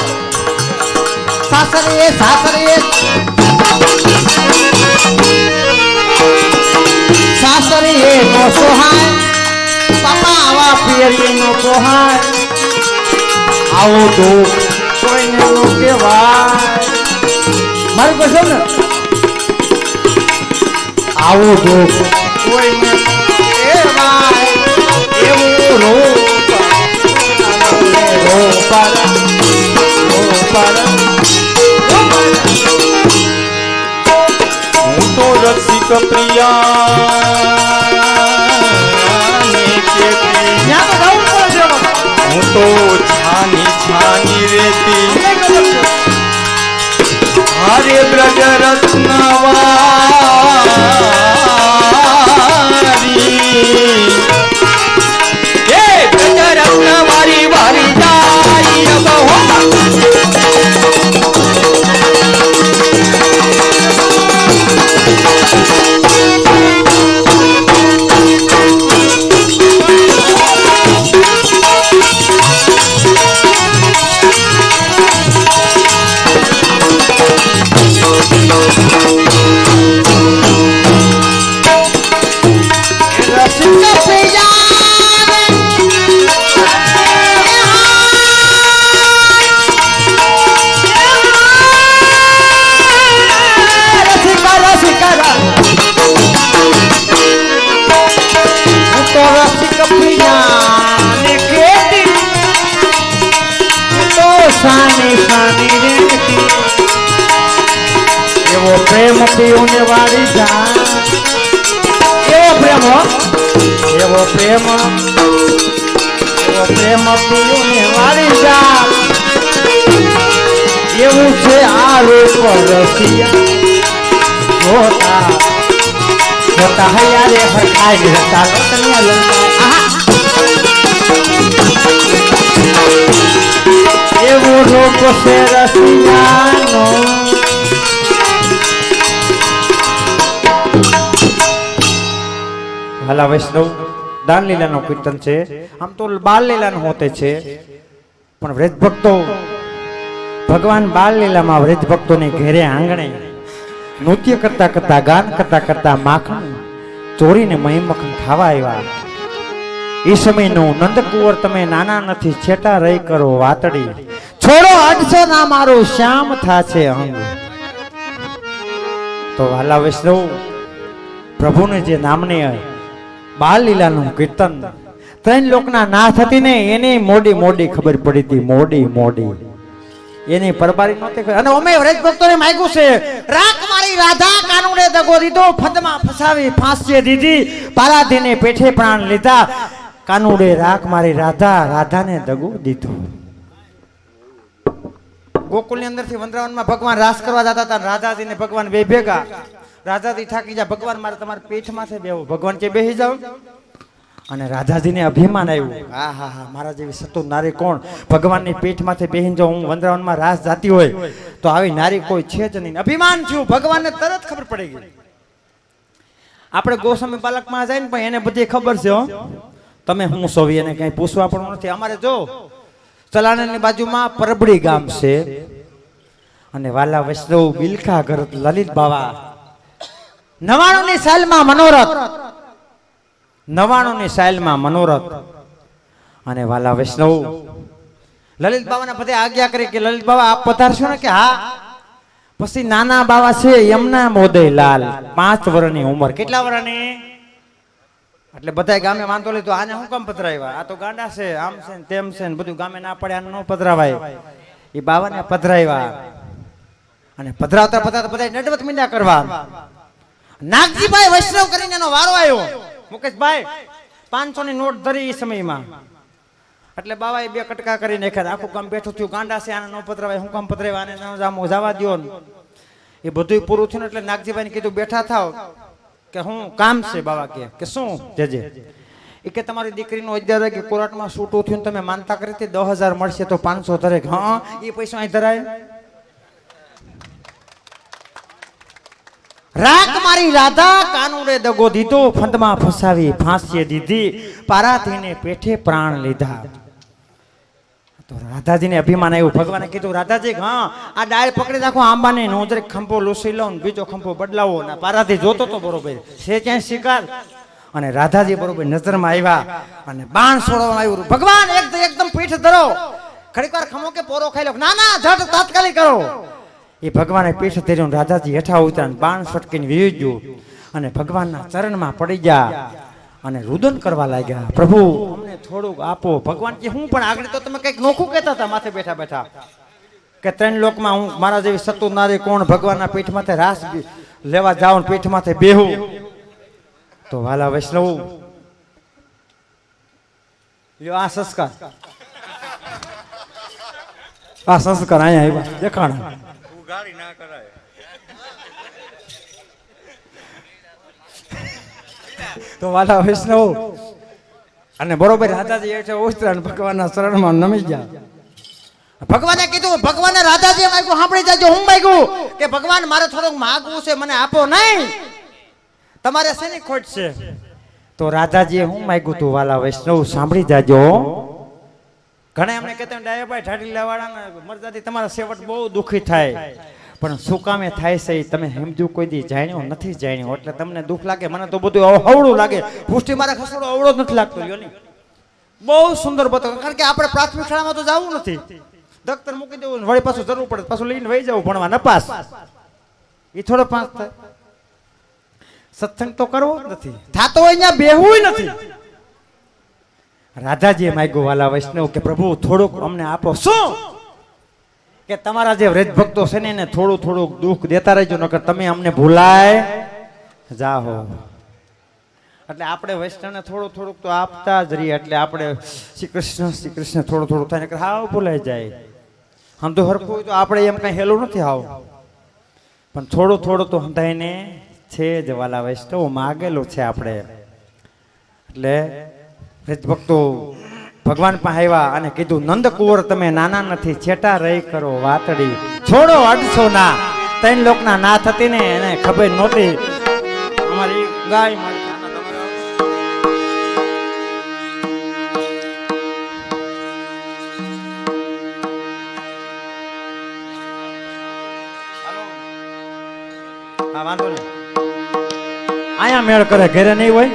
સાસરીએ સાસરીએ નો સોહાય બાપા આવા પિયરીએ નો પોહાય આવો તો કોઈને નો કહેવાય મારી પાસે ને આવું દુઃખ કોઈને કહેવાય એવું રૂપ રોપર હું તો રસિક પ્રિયાને કેતી ત્યાં તો જવું પડે છે. હું તો છાની છાની રેતી હરે બ્રજ રત્નવારી હે બ્રજ રત્નવારી વારી જાય બહુ એવો પ્રેમ પીઓને વાળી જા એવો પ્રેમ હો. એવો પ્રેમ પીઓને વાળી જા એવું છે આ રૂપ રસિયા જોતા જોતા હૈયારે હરખાઈ જતા લોટનિયા લંકા એવું રૂપ છે રસિયાનો. ભલા વૈષ્ણવ દાન લીલાનું કીર્તન છે. આમ તો બાલ લીલાનું હોતે છે, પણ વ્રજ ભક્તો ભગવાન બાલ લીલામાં વ્રજ ભક્તોની ઘેરે આંગણે નૃત્ય કરતા કરતા ગાન કરતા કરતા માખણ ચોરીને મહી મખણ ખાવા આવ્યા. એ સમયનું નંદકુંવર તમે નાના નથી છેટા રહી કરો વાતડી છોડો અડસો ના મારું શ્યામ થાશે અંગ. તો વાલા વૈષ્ણવ પ્રભુને જે નામને બાલ લીલાનું કીર્તન ત્રણ લોકના નાથ હતી ને એની મોડી મોડી ખબર પડી હતી. મોડી મોડી એની પરબારી નહોતી ખબર. અને અમે વ્રજ ભક્તોને માંગ્યું છે રાખ મારી રાધા કાનુડે દગો દીધો ફદમાં ફસાવી ફાંસીએ દીધી પારાધીને પેઠે પ્રાણ લીધા કાનુડે રાખ મારી રાધા રાધાને દગો દીધો. ગોકુળની અંદરથી વૃંદાવનમાં ભગવાન રાસ કરવા જતા હતા. રાધાજીને ભગવાન બે ભેગા. રાધાજી થાકી જા ભગવાન મારે તમારા પેટમાંથી બેહવું. ભગવાન કે બેહી જાવ. અને રાધાજીને અભિમાન આવ્યું હા હા હા મારા જેવી સતું નારી કોણ ભગવાનની પેટમાંથી બેહીને જો હું વૃંદાવનમાં રાસ જાતી હોય તો આવી નારી કોઈ છે જ નહીં. અભિમાન થયું. ભગવાનને તરત ખબર પડી ગઈ. આપણે ગોસ્વામી બાલકમાં જાય ને પણ એને બધી ખબર છે હો. તમે હું સોવી એને કઈ પૂછવા પણ નથી. અમારે જો ચલાણાની બાજુમાં પરબડી ગામ છે અને વાલા વૈષ્ણવ બિલખા ઘર લલિત બાવા 99 ની સાલમાં મનોરથ 99 ની સાલમાં મનોરથ અને વાલા વૈષ્ણવ લલિત બાવાના બધે આજ્ઞા કરી કે લલિત બાવા આપ પધારશો ને કે હા. પછી નાના બાવા છે યમના મોદય લાલ 5 વર્ષની ઉંમર. કેટલા વર્ષની? એટલે બધા ગામે વાંધો લીધો આને હું કામ પધરાવ્યા? આ તો ગાંડા છે આમ છે ને તેમ છે ને બધું ગામે ના પડે આને ન પધરાવાય. એ બાવાને પધરાવ્યા અને પધરાવતા પધરાવતા બધા નડવત મીંડા કરવા. નાગજીભાઈ વૈષ્ણવ કરીને એનો વારો આવ્યો. મુકેશભાઈ 500 ની નોટ ધરી એ સમયમાં. એટલે બાવાએ 2 કટકા કરી નાખ્યા. આખું કામ બેઠું થયું. ગાંડા છે આને ન પધરાવાય હું કામ પધરાવ્યા આને ન જવા દ્યો. એ બધું પૂરું થયું એટલે નાગજીભાઈને કીધું બેઠા થાવ કે હું કામ છે. બાવા કે શું જજે? એ કે તમારી દીકરીનો 11 વાગે કોર્ટમાં છૂટું થયું તમે માનતા કરી હતી 10,000 મળશે તો 500 ધરે. હા એ પૈસા અહીં ધરાય. રાખ મારી રાધા કાનુડે દગો દીધો ફંદમાં ફસાવી ફાંસીએ દીધી પારાધીને પેઠે પ્રાણ લીધા. તો રાધાજીને અભિમાન આવ્યું. ભગવાને કીધું રાધાજી હા આ ડાળ પકડી રાખો આંબાને નોંધરે ખંભો લૂસી લો બીજો ખંભો બદલાવો. ને પારાધી જોતો તો બરોબર છે ક્યાંય શિકાર. અને રાધાજી બરોબર નજરમાં આવ્યા અને બાણ છોડવામાં આવ્યું. ભગવાન એકદમ પીઠ ધરો ઘડીક વાર ખમો કે પોરો ખાઈ લો. ના ના ઝટ તાત્કાલિક કરો. એ ભગવાને પીઠ ધર્યું. રાધાજી હેઠા ઉતર્યા બાણ છટકીને વીવી ગયું. અને ભગવાનના ચરણમાં પડી ગયા અને રુદન કરવા લાગ્યા, પ્રભુ અમને થોડુંક આપો. ભગવાન કે હું પણ આગળ તો તમે કંઈક નોખું કહેતા હતા માથે બેઠા બેઠા કે 3 લોકમાં હું મારા જેવી સતુ નારી કોણ ભગવાનના પીઠ માથે રાસ લેવા જાઉં, પીઠ માથે બેહું. તો વાલા વૈષ્ણવ લ્યો આ સંસ્કાર, આ સંસ્કાર અહીંયા આવ્યા દેખાણા. ઉઘાડી ના કરાય. તો વાલા વૈષ્ણવ અને બરોબર રાધાજી એટલે ઉતરા ભગવાનના શરણમાં નમી ગયા. ભગવાને કીધું, ભગવાને રાધાજી માંગ્યું સાંભળી જાજો. હું માંગ્યું કે ભગવાન મારે થોડુંક માંગવું છે, મને આપો નહીં, તમારે શેની ખોટ છે? તો રાધાજીએ હું માંગ્યું તું વાલા વૈષ્ણવ સાંભળી જાજો. ઘણા એમને કહેતા ડાયાભાઈ ઢાઢીલા વાળાને મરદાથી તમારા સેવટ બહુ દુઃખી થાય, પણ શું કામે થાય છે તમે સમજુ કોઈ દી જાણ્યો નથી જાણ્યો એટલે તમને દુઃખ લાગે. મને તો બધું અવળું લાગે, પુષ્ટિ મારા ખસડો અવળો જ નથી લાગતો. લ્યો ને બહુ સુંદર બતાવો, કારણ કે આપણે પ્રાથમિક શાળામાં તો જવું નથી, દફતર મૂકી દેવું, વળી પાછું જરૂર પડે પાછું લઈને વહી જવું ભણવા, નપાસ એ થોડો પાસ થાય. સત્સંગ તો કરવો જ નથી, થાતો હોય અહીંયા બેહવું નથી. રાધાજીએ માંગ્યું વાલા વૈષ્ણવ કે પ્રભુ થોડુંક અમને આપો. શું કે તમારા જે વ્રજ ભક્તો છે ને એને થોડું થોડુંક દુઃખ દેતા રહેજો, નકર તમે અમને ભૂલાય જાહો. એટલે આપણે વૈષ્ણવને થોડું થોડુંક તો આપતા જ રહીએ, એટલે આપણે શ્રી કૃષ્ણ થોડું થોડું થાય, નકર હાવ ભૂલાઈ જાય. આમ તો હરખું હોય તો આપણે એમ કઈ હેલું નથી હાવ, પણ થોડું થોડું તો હંધાઈને છે જ વાલા વૈષ્ણવ, માગેલું છે આપણે. એટલે વ્રજ ભક્તો ભગવાન પાસે આવ્યા અને કીધું, નંદકુંવર તમે નાના નથી, છેટા રહી કરો વાતડી, છોડો અડસો ના. 3 લોકના નાથ હતી ને એને ખબર નહોતી અમારી ગાય મારી. હા વાંધો નહીં, અહીંયા મેળ કરે, ઘરે નહીં હોય.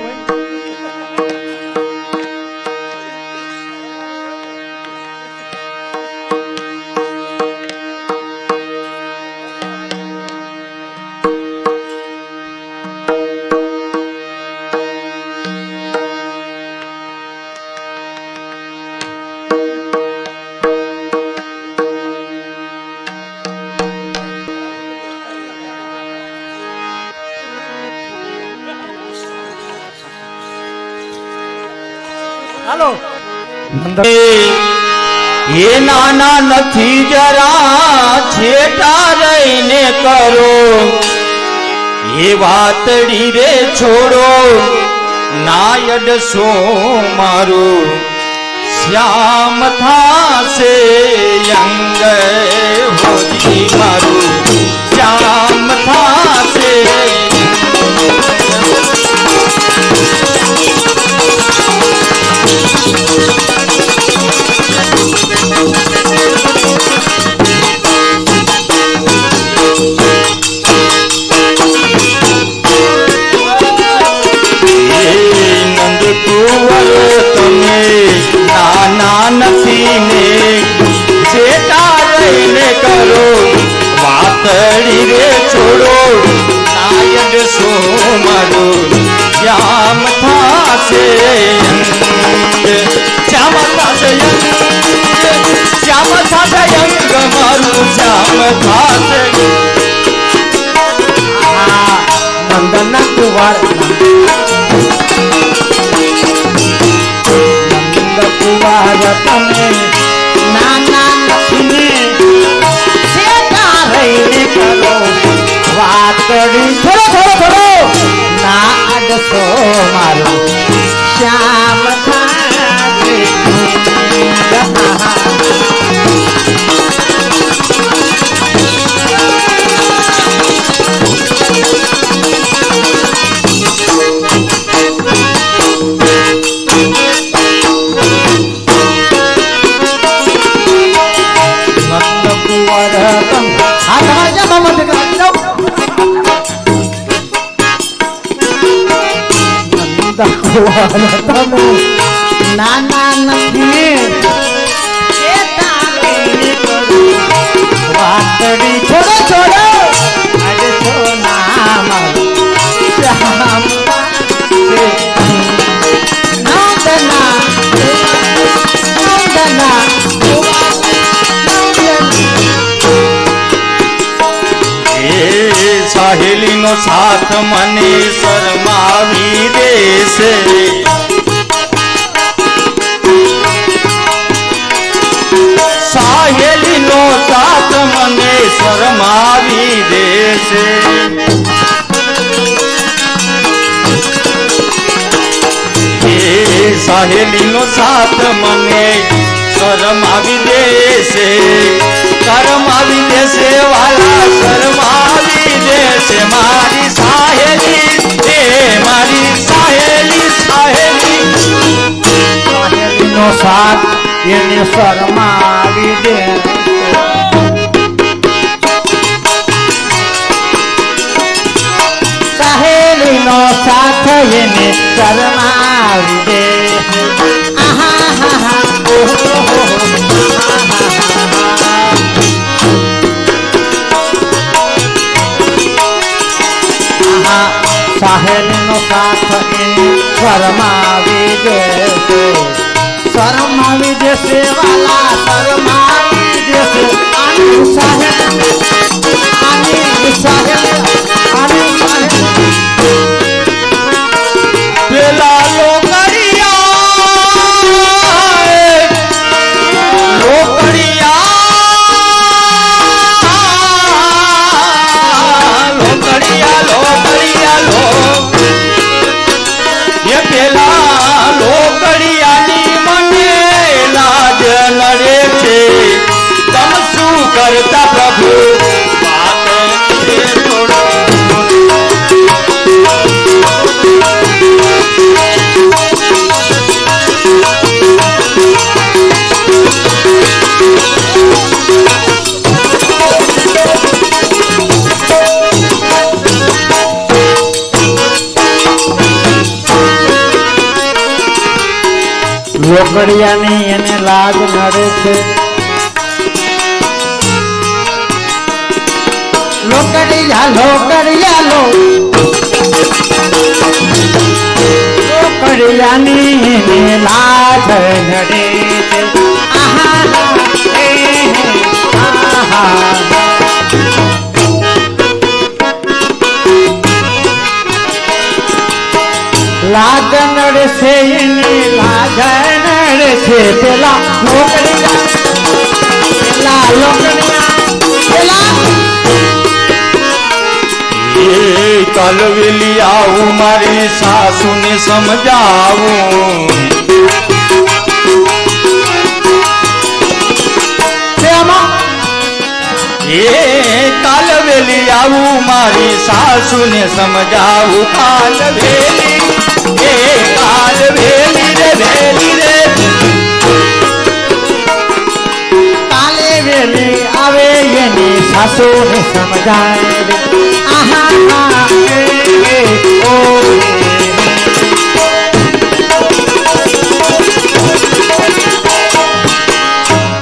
હાલો એ નાના નથી જરા, છેટા રહીને કરો એ વાતડી રે છોડો, નાયડ સો મારું શ્યામ થાશે અંગ હોજી મારું શ્યામ થાશે. તમે નાના નથી ને છેટા રહીને કરો વાતડી રે છોડો, નાયક સો મારું શ્યામ થાશે શ્યામ થાશે શ્યામ થાશે અંગ મારું શ્યામ થાશે. નંદન કુંવર કુંવર તમે નાના નથી, છેટા રહીને કરો વાતડી, થોડો થોડો ના અડસો મારું શ્યામ થાશે. તમે નાના નથી, વાતડી છોડો છોડો અડસો ના સાથ મને શરમાવી દેશે સાહેલીનો સાથ મને શરમાવી દેશે સાહેલીનો સાથ મને શરમાવી દેશે કરમાવી દેશે વાલા શરમાવી દેશે મારી સાહેલી એ મારી સાહેલી સાહેલીનો સાથ એને શરમાવી દે સાહેલીનો સાથ એને શરમાવી દે આહા હા હા સાહેલીનો સાથ એને શરમાવી દે શરમાવી દેશે વાલા શરમાવી દેશે આની સાહેલ આની સાહેલ આની પેલા કરતા પ્રભુ લોકડિયાની એને લાજ નડે છે લોકડિયા લોકડિયાની એને લાજ નડે છે આહા આહા લાજ નડે છે એની લાજ નડે છે પેલા લોકડિયા પેલા લોકડિયા પેલા કાલવેલી આવું મારી સાસુને સમજાવું એ કાલવેલી આવું મારી સાસુને સમજાવું કાલવેલી એ કાલવેલી રે વેલી રે કાલવેલી આવે એની સાસુને સમજાવે આહા ઓ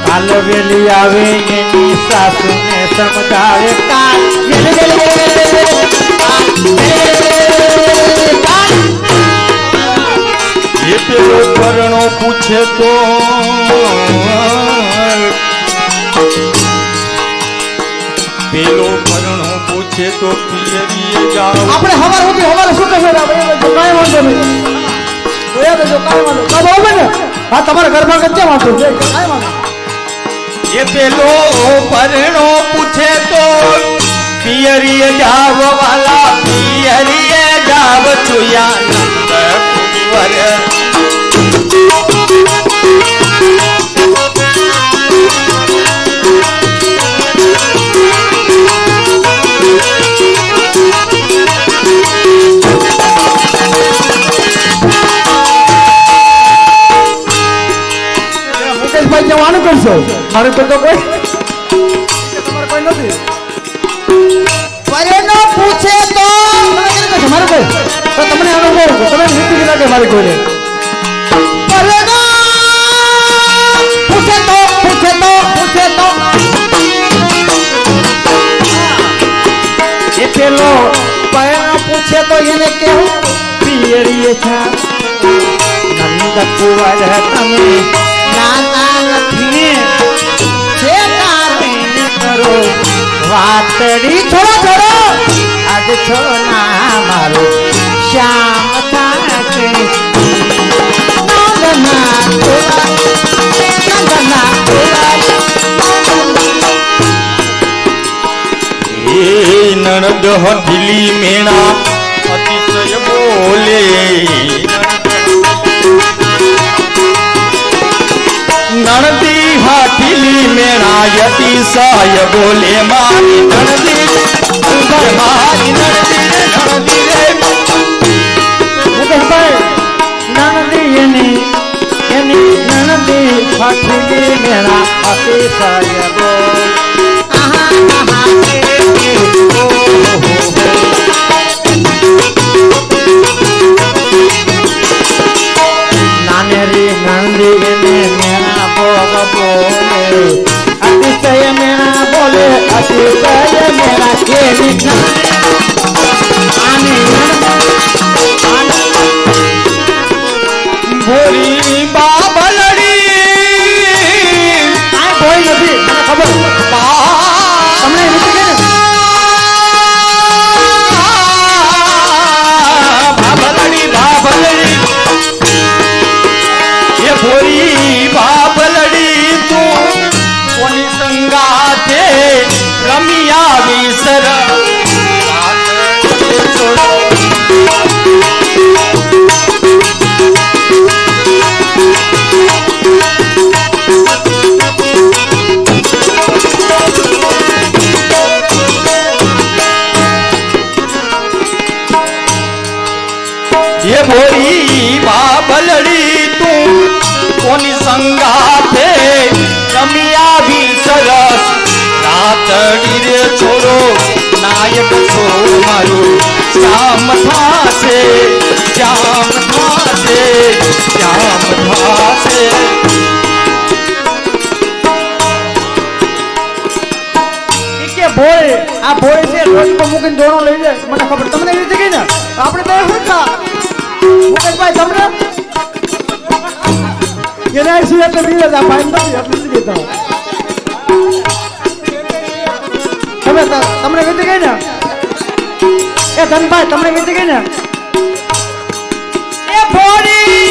કાલવેલી આવે એની સાસુને સમજાવે એ પેલો પરણો પૂછે તો પેલો પરણો પૂછે તો પિયરીએ જાઓ આપણે હવાર સુધી હવારે શું કહેશે કાંઈ વાંધો નહીં જો કાંઈ વાંધો કાંઈ આવે ને હા તમારા ઘરમાં કેમ વાંધો છે કાંઈ વાંધો એ પેલો પરણો પૂછે તો પિયરીએ જાવ વાલા પિયરીએ જાવ છુયા નંદ કુંવર મુકેશભાઈ જવાનું કરશો મારે તો કોઈ તમારે કોઈ નથી પરનો પૂછે તો મારે કોઈ તો તમને અનુભવ તમે નીતિ લાગે મારે કોઈને પરનો પૂછે તો એ પેલો પરનો પૂછે તો એને કેવું પિયરીએ છા નંદ કુંવર તમે નાના નથી છે તારીને કરો વાતડી છોડો આજ છો મારો શ્યામ થાશે નંદના તોરા નંદના તોરા એ નણદ હઠીલી મેણા અતિશય બોલે નણદી હાથીલી મેણા અતિશય બોલે મારી નણદી મારી નણદી રે નણદી રે મુકેશભાઈ નણદી એની નણદી ફાટલી મેળા અતિશય બોલ આહા આહા નાનેરી નંદી એને મેળા ભોગ બોલે અતિશય મેળા બોલે અતિશય મેળા કેવી આની ભોરી બાબલડી આ કોઈ નથી મને ખબર તમને એવી છે ને બાબલડી બાબલડી એ ભોરી બાબલડી તું કોની સંગાથે રમી આવી સર ये भोरी बाबलड़ी तू कोनी संगाथे रमिया भी सरस रातड़ी रे छोरो नायक छो मारू श्याम थासे श्याम थासे श्याम थासे કે ભોળે આ ભોળે છે રોજ પર મૂકીને દોણો લઈ જાય મને ખબર તમને એવી રીતે કઈ ને આપણે બે શું થા મુકેશભાઈ તમને એના સિવાય એટલે બીવે જા ભાઈ નથી એટલે જ કહેતા તમે તમને એવી રીતે કઈ ને એ ધનભાઈ તમને એવી રીતે કઈ ને એ ભોળી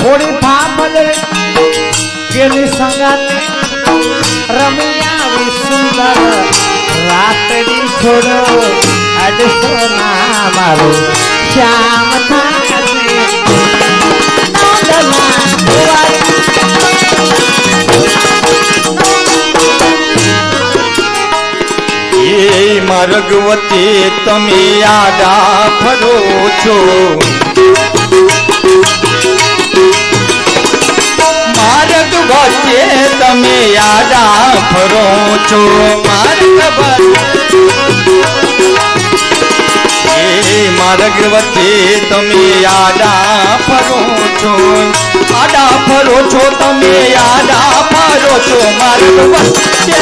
થોડી ભાભલે કેની સંગાત રમિયા સુંદર રાતડી છોડો અડસો ના મારો શ્યામ થાશે એ માર્ગ વચ્ચે તમે આડા ફરો છો માર્ગ વચ્ચે તમે આડા ફરો છો માર્ગ માર્ગ વચ્ચે તમે આડા ફરો છો તમે આડા ફરો છો માર્ગ વચ્ચે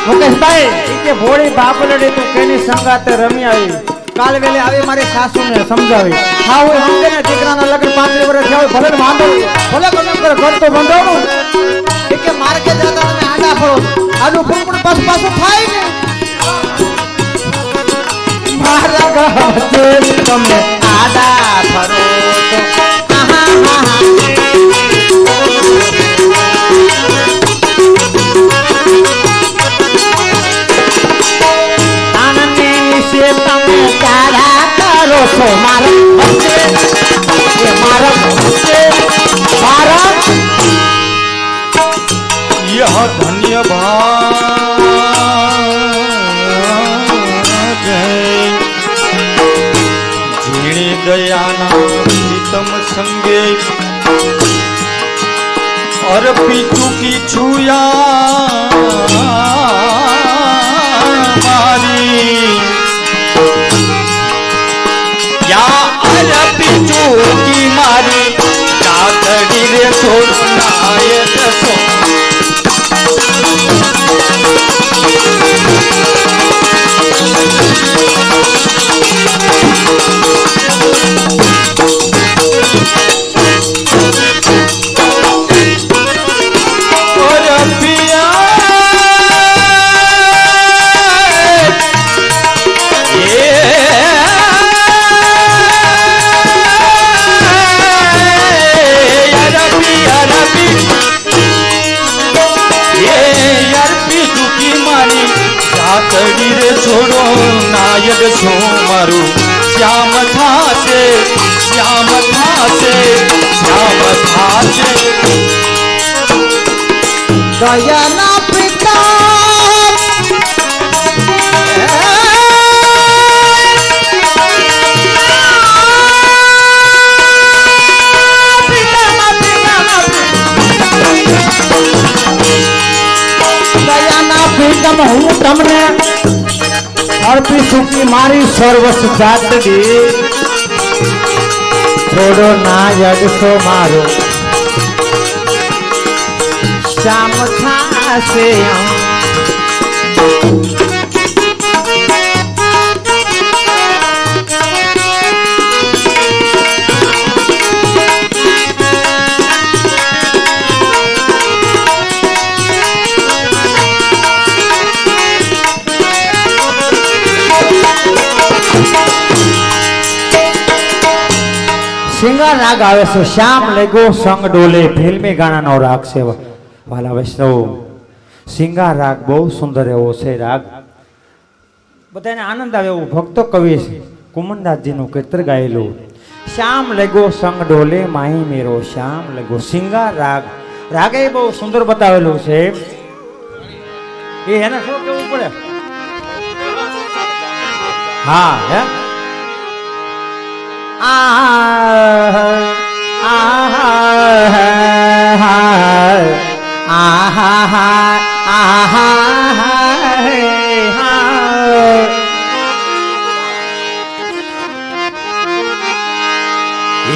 મુકેશભાઈ કે ભોળી બાપલડી તું કેની સંગાતે રમી આવી કાલ વેલે આવી મારી સાસુને સમજાવી હા હું સમજે ને દીકરાના લગ્ન 5 વર્ષ થયા હોય ભલે વાંધો ભલે ગમે કરે ઘર તો બંધાવું કે માર્ગે જતા તમે આડા ફરો આનું ફૂલપણ પાછું થાય ને મારા ગહતે તમે આડા ફરો તો આહા આહા તમે તારા કરો છો મારા यह धन्य भाग जीणे दयाना प्रीतम संगे अर्पी चुकी छुया मारी या अर्पी चुकी मारी रातड़ी रे छोड़नाए रसो છું મારું શ્યામ થાશે શ્યામ થાશે શ્યામ થાશે દયાના પિતા દયાના પ્રીતમ હું તમને અર્પીશું કે મારી સર્વસ્વ જાતડી થોડો ના યડશો મારો શ્યામ થાશે સિંગાર રાગ આવે છે શ્યામ લેગો સંગ ડોલે ફિલ્મી ગાણાનો રાગ છે વાલા વૈષ્ણવ સિંગાર રાગ બહુ સુંદર એવો છે રાગ બધાને આનંદ આવે એવું ભક્તો કવિ છે કુમનદાસજીનું કીર્તન ગાયેલું શ્યામ લેગો સંગ ડોલે માહી મેરો શ્યામ લેગો સિંગાર રાગ રાગે બહુ સુંદર બતાવેલું છે એ એને શું કેવું પડે હા હે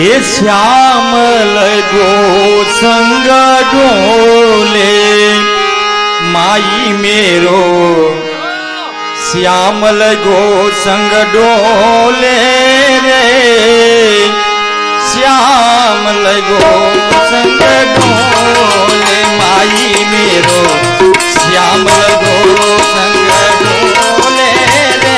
એ શ્યામ લગો સંગ ડોલે માઈ મેરો શ્યામ લગો સંગ ડોલે રે શ્યામ લગો સંગ ડોલે માઈ મેરો શ્યામ લગો સંગ ડોલે રે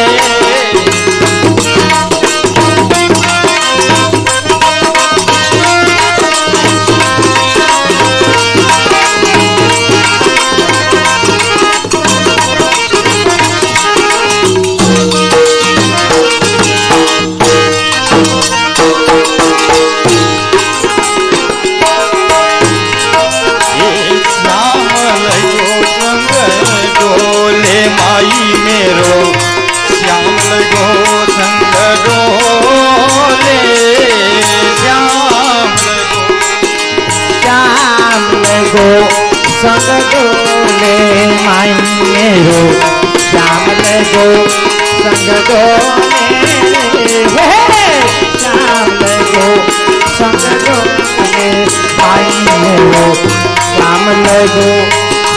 संग डोले माई मेरो श्याम लगो संग डोले श्याम लगो संग डोले माई मेरो श्याम लगो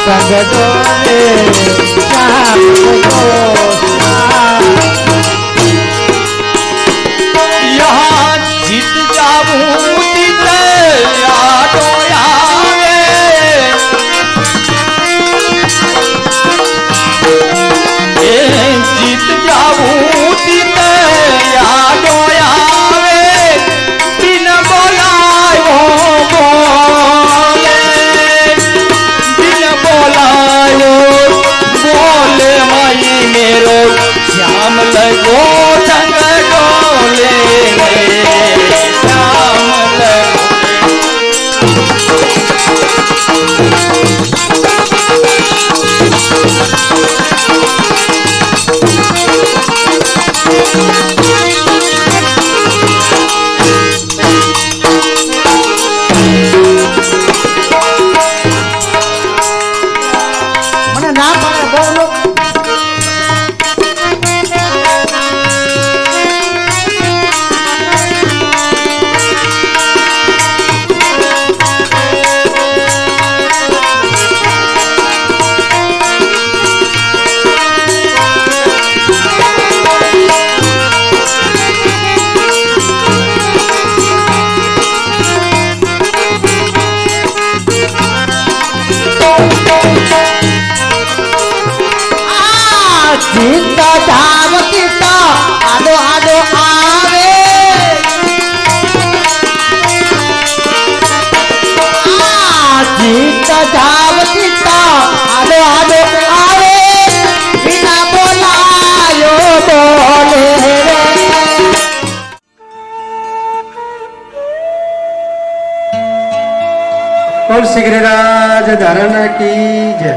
संग डोले श्याम लगो यहाँ जीत जाऊं यादो जीत जाऊं जीते यादो आवे बिन बोलायो बोले बिन बोलायो बोले माई मेरो श्याम लगो संग डोले रे श्याम लगो મને ના પાડે બહુ લોકો जीता धावतीता आडो आडो आवे जीता धावतीता आडो आडो आवे बिना बोलायो बोले બોલ શ્રી ગિરિરાજ ધરણ કી જય